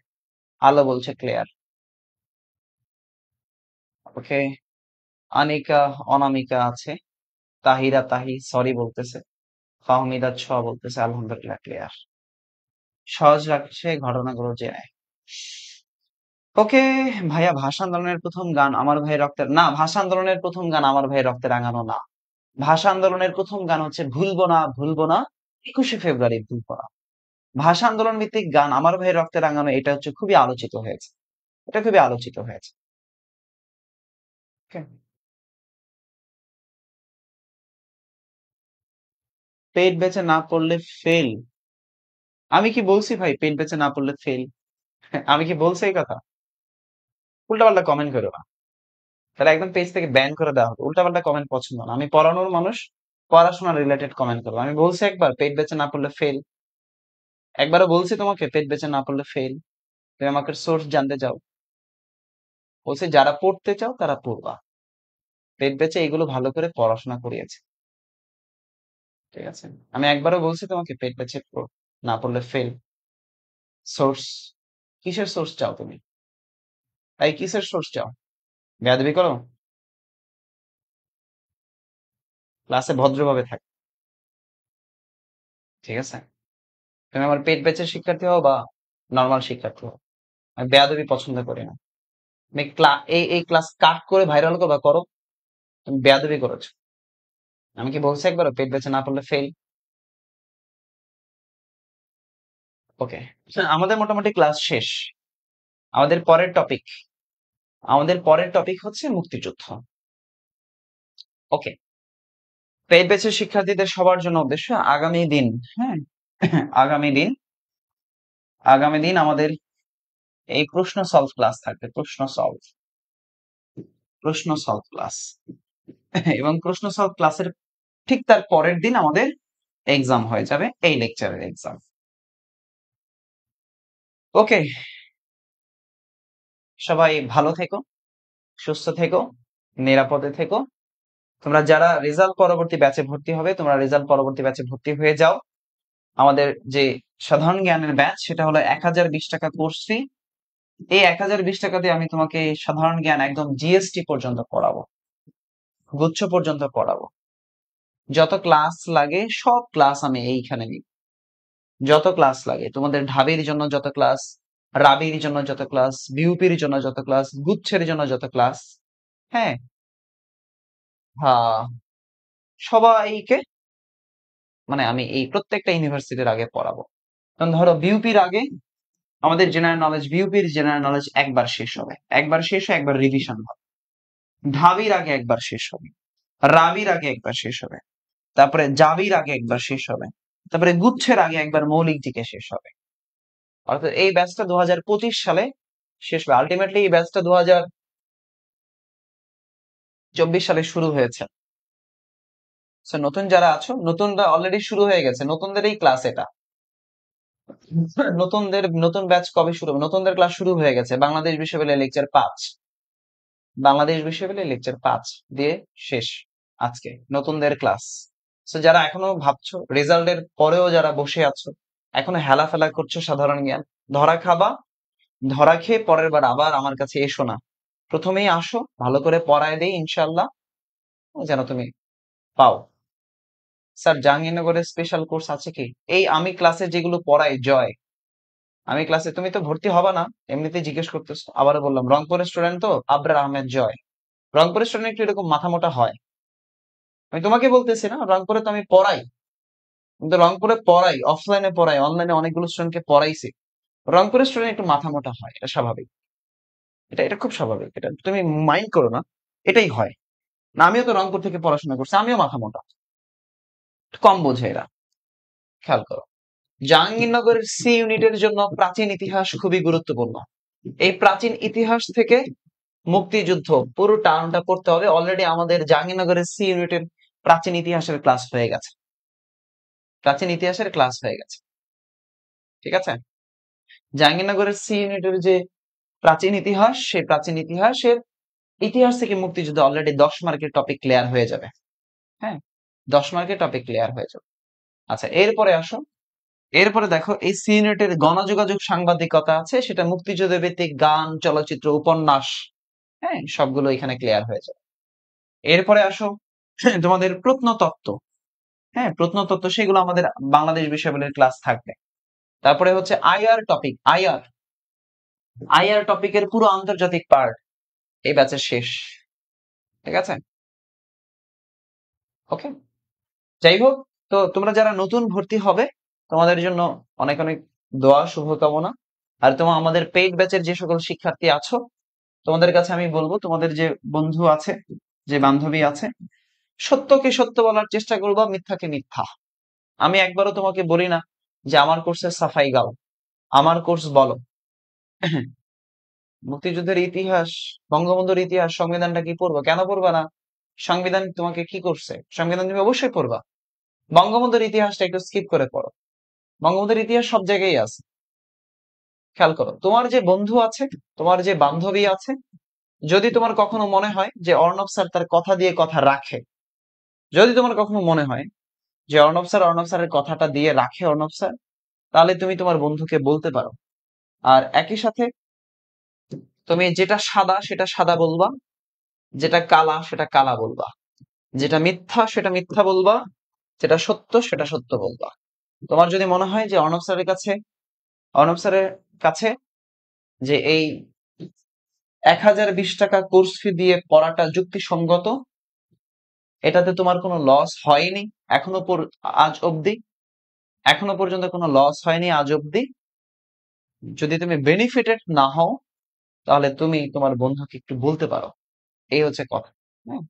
আলো বলছে ক্লিয়ার। ওকে। আনিকা অনামিকা আছে, তাহিরা তাহি সরি বলতেছে, ফাহমিদা ছ বলতেছে আলহামদুলিল্লাহ ক্লিয়ার। সহজ রাখছে ঘটনাগুলো জেনে। ওকে। ভাইয়া ভাষা আন্দোলনের প্রথম গান আমার ভাই রক্তের না, ভাষা আন্দোলনের প্রথম গান আমার ভাই রক্তে রাঙানো না। ভাষা আন্দোলনের প্রথম গান হচ্ছে ভুলবো না ভুলবো না, 21শে ফেব্রুয়ারি ভুলবো না। ভাষা আন্দোলন ভিত্তিক গান আমার ভাই রক্তে রাঙানো এটা হচ্ছে খুবই আলোচিত হয়েছে। এটা খুবই আলোচিত হয়েছে। Okay? পেট বেচে না পড়লে ফেল? আমি কি বলছি ভাই পেট বেচে না পড়লে ফেল? আমি কি বলছি এই কথা? উল্টাপাল্টা কমেন্ট করো না। তাহলে একদম পেজ থেকে ব্যান করে দেওয়া হবে। উল্টাপাল্টা কমেন্ট পছন্দ না। আমি পড়ানোর মানুষ, পড়াশোনা রিলেটেড কমেন্ট করবো। আমি বলছি একবার পেট বেচে না পড়লে ফেল? একবারও বলছি তোমাকে পেট বেচে না পড়লে ফেল? তুমি আমাকে সোর্স জানতে চাও? বলছি যারা পড়তে চাও তারা পড়বা। পেট বেচে এগুলো ভালো করে পড়াশোনা করিয়েছে। ঠিক আছে? আমি একবারও বলছি তোমাকে পেট বেচে না পড়লে ফেল? সোর্স? কিসের সোর্স চাও তুমি? এই কিসের সোর্স চাও? বেয়াদবি করো? ক্লাসে ভদ্রভাবে থাক। ঠিক আছে? তুমি আমার পেট বেচের শিক্ষার্থী হও বা নর্মাল শিক্ষার্থী হও, আমি বেয়াদবি পছন্দ করি না। আমি এই ক্লাস কাট করে ভাইরাল করবা করো। তুমি বেয়াদবি করেছো। আমি কি বলছি একবার পেট বেচে না পড়লে ফেল? ওকে। আমাদের মোটামুটি ক্লাস শেষ। আমাদের পরের টপিক, আমাদের পরের টপিক হচ্ছে মুক্তিযুদ্ধ। ওকে। পেট বেচের শিক্ষার্থীদের সবার জন্য উদ্দেশ্য আগামী দিন, হ্যাঁ, আগামী দিন, আগামী দিন আমাদের এই প্রশ্ন সলভ ক্লাস থাকবে। প্রশ্ন সলভ, প্রশ্ন সলভ ক্লাস। এবং প্রশ্ন সলভ ক্লাসের ঠিক তার পরের দিন আমাদের এক্সাম হয়ে যাবে, এই লেকচারের এক্সাম। ওকে। সবাই ভালো থেকো, সুস্থ থেকো, নিরাপদে থেকো। তোমরা যারা রেজাল্ট পরবর্তী ব্যাচে ভর্তি হবে, তোমরা রেজাল্ট পরবর্তী ব্যাচে ভর্তি হয়ে যাও। আমাদের যে সাধারণ জ্ঞানের ব্যাচ সেটা হলো 1020 টাকা কোর্স ফি। এই 1020 টাকা দিয়ে আমি তোমাকে সাধারণ জ্ঞান একদম জিএসটি পর্যন্ত পড়াবো, গুচ্ছ পর্যন্ত পড়াবো। যত ক্লাস লাগে সব ক্লাস আমি এইখানে নিই। যত ক্লাস লাগে তোমাদের ঢাবির জন্য যত ক্লাস, রাবির জন্য যত ক্লাস, বিউপির জন্য যত ক্লাস, গুচ্ছের জন্য যত ক্লাস, হ্যাঁ, হ্যাঁ, সবাইকে মানে আমি এই প্রত্যেকটা ইউনিভার্সিটির আগে পড়াবো। কারণ ধরো বিউপির আগে আমাদের জেনারেল নলেজ, বিউপির জেনারেল নলেজ একবার শেষ হবে, একবার শেষ হয়ে একবার রিভিশন হবে। ঢাবির আগে একবার শেষ হবে, রাবির আগে একবার শেষ হবে, তারপরে জাবির আগে একবার শেষ হবে, তারপরে গুচ্ছের আগে একবার মৌলিক দিকে শেষ হবে। অর্থাৎ এই ব্যাচটা 2025 সালে শেষ হবে। আলটিমেটলি এই ব্যাচটা 2024 সালে শুরু হয়েছে। So, নতুন যারা আছো, নতুনরা অলরেডি শুরু হয়ে গেছে, নতুনদের এই ক্লাস এটা। নতুন ব্যাচ কবে শুরু হবে? নতুনদের ক্লাস শুরু হয়ে গেছে। বাংলাদেশ বিশ্ববিদ্যালয় লেকচার 5, বাংলাদেশ বিশ্ববিদ্যালয় লেকচার 5 দিয়ে শেষ আজকে নতুনদের ক্লাস। তো যারা এখনো ভাবছো, রেজাল্টের পরেও যারা বসে আছো, এখনো হেলাফেলা করছো সাধারণ জ্ঞান, ধরা খাবা। ধরা খেয়ে পরের বার আবার আমার কাছে এসো না। প্রথমেই আসো, ভালো করে পড়ায় দেই ইনশাল্লাহ, যেন তুমি পাও। স্যার জাহাঙ্গীরনগরের স্পেশাল কোর্স আছে কি? এই আমি ক্লাসে যেগুলো পড়াই জয়, আমি ক্লাসে, তুমি তো ভর্তি হবা না, এমনিতেই জিজ্ঞেস করতেছো। আবারও বললাম, রংপুরের স্টুডেন্ট তো, আবরার আহমেদ জয়। রংপুরের স্টুডেন্ট একটু এরকম মাথা মোটা হয়। আমি তোমাকে বলতেছি না, রংপুরে তো আমি পড়াই, কিন্তু রংপুরে পড়াই, অফলাইনে পড়াই, অনলাইনে অনেকগুলো স্টুডেন্টকে পড়াইছি। রংপুরের স্টুডেন্ট একটু মাথা মোটা হয়, এটা স্বাভাবিক। এটা খুব স্বাভাবিক, এটা তুমি মাইন্ড করো না, এটাই হয়। না, আমিও তো রংপুর থেকে পড়াশোনা করছি, আমিও মাথা মোটা, কম বোঝে এরা। খেয়াল করো, জাহাঙ্গীরনগরের সি ইউনিটের জন্য প্রাচীন ইতিহাস খুবই গুরুত্বপূর্ণ। এই প্রাচীন ইতিহাস থেকে মুক্তিযুদ্ধ পুরো টার্মটা পড়তে হবে। অলরেডি আমাদের জাহাঙ্গীরনগরের সি ইউনিটের প্রাচীন ইতিহাসের ক্লাস হয়ে গেছে, প্রাচীন ইতিহাসের ক্লাস হয়ে গেছে। ঠিক আছে, জাহাঙ্গীরনগরের সি ইউনিটের যে প্রাচীন ইতিহাস, সেই প্রাচীন ইতিহাসের ইতিহাস থেকে মুক্তিযুদ্ধ অলরেডি 10 মার্কের টপিক ক্লিয়ার হয়ে যাবে। হ্যাঁ, 10 মার্কের টপিক ক্লিয়ার হয়ে যাবে। আচ্ছা, এরপরে আসো, এরপরে দেখো, এই সি ইউনিটের গণযোগাযোগ সাংবাদিকতা আছে, সেটা মুক্তিযুদ্ধ ভিত্তিক গান, চলচ্চিত্র, উপন্যাস, হ্যাঁ, সবগুলো এখানে ক্লিয়ার হয়ে যাবে। এরপরে আসো, তোমাদের প্রত্নতত্ত্ব, হ্যাঁ, প্রত্নতত্ত্ব, সেগুলো আমাদের বাংলাদেশ বিশ্ববিদ্যালয়ের ক্লাস থাকবে। তারপরে হচ্ছে আইআর টপিক, আইআর, আইআর টপিকের পুরো আন্তর্জাতিক পার্ট এই ব্যাচের শেষ। ঠিক আছে, ওকে। যাই হোক, তো তোমরা যারা নতুন ভর্তি হবে, তোমাদের জন্য অনেক অনেক দোয়া, শুভকামনা। আর তোমার আমাদের পেইড ব্যাচের যে সকল শিক্ষার্থী আছো, তোমাদের কাছে আমি বলবো, তোমাদের যে বন্ধু আছে, যে বান্ধবী আছে, সত্যকে সত্য বলার চেষ্টা করবা, মিথ্যাকে মিথ্যা। আমি একবারও তোমাকে বলি না যে আমার কোর্সের সাফাই গাও, আমার কোর্স বলো। মুক্তিযুদ্ধের ইতিহাস, বঙ্গবন্ধুর ইতিহাস, সংবিধানটা কি পড়বো? কেন পড়বা না? সংবিধান তোমাকে কি করছে? সংবিধান তুমি অবশ্যই পড়বা। বঙ্গবন্ধুর ইতিহাসটা একটু স্কিপ করে পড়ো, বঙ্গবন্ধুর ইতিহাস সব জায়গায় আছে। খেয়াল করো, তোমার যে বন্ধু আছে, তোমার যে বান্ধবী আছে, যদি তোমার কখনো মনে হয় যে অর্ণব স্যার তার কথা দিয়ে কথা রাখে, যদি তোমার কখনো মনে হয় যে অর্ণব স্যারের কথাটা দিয়ে রাখে অর্ণব স্যার, তাহলে তুমি তোমার বন্ধুকে বলতে পারো। আর একই সাথে তুমি যেটা সাদা সেটা সাদা বলবা, যেটা কালা সেটা কালা বলবা, যেটা মিথ্যা সেটা মিথ্যা বলবা, যেটা সত্য সেটা সত্য বলবা। তোমার যদি মনে হয় যে অর্ণব স্যারের কাছে যে এই 1020 টাকা কোর্স ফি দিয়ে পড়াটা যুক্তিসঙ্গত, এটাতে তোমার কোনো লস হয়নি এখনো আজ অব্দি, এখনো পর্যন্ত কোনো লস হয়নি আজ অব্দি, যদি তুমি বেনিফিটেড না হও, তাহলে তুমি তোমার বন্ধুকে একটু বলতে পারো। এই হচ্ছে কথা। হ্যাঁ,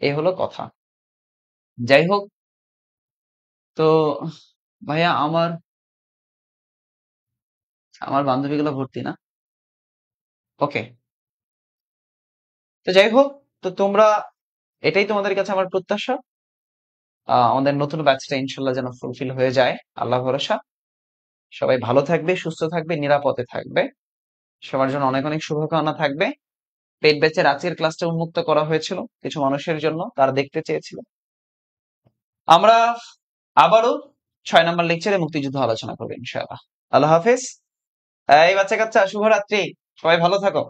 এই হলো কথা। যাই হোক, তো ভাইয়া, আমার আমার বান্ধবীগুলো ভর্তি না? ওকে, তো যাই হোক, তো তোমরা, এটাই তোমাদের কাছে আমার প্রত্যাশা, আমাদের নতুন ব্যাচটা ইনশাল্লাহ যেন ফুলফিল হয়ে যায়, আল্লাহ ভরসা। সবাই ভালো থাকবে, সুস্থ থাকবে, নিরাপদে থাকবে, সবার জন্য অনেক অনেক শুভকামনা থাকবে। পেট ব্যাচের আজকের ক্লাসটা উন্মুক্ত করা হয়েছিল কিছু মানুষের জন্য, তারা দেখতে চেয়েছিল। আমরা আবারও 6 নম্বর লেকচারে মুক্তিযুদ্ধ আলোচনা করবো ইনশাআল্লাহ। আল্লাহ হাফেজ। এই বাচ্চা কাচ্চা, শুভরাত্রি, সবাই ভালো থাকো।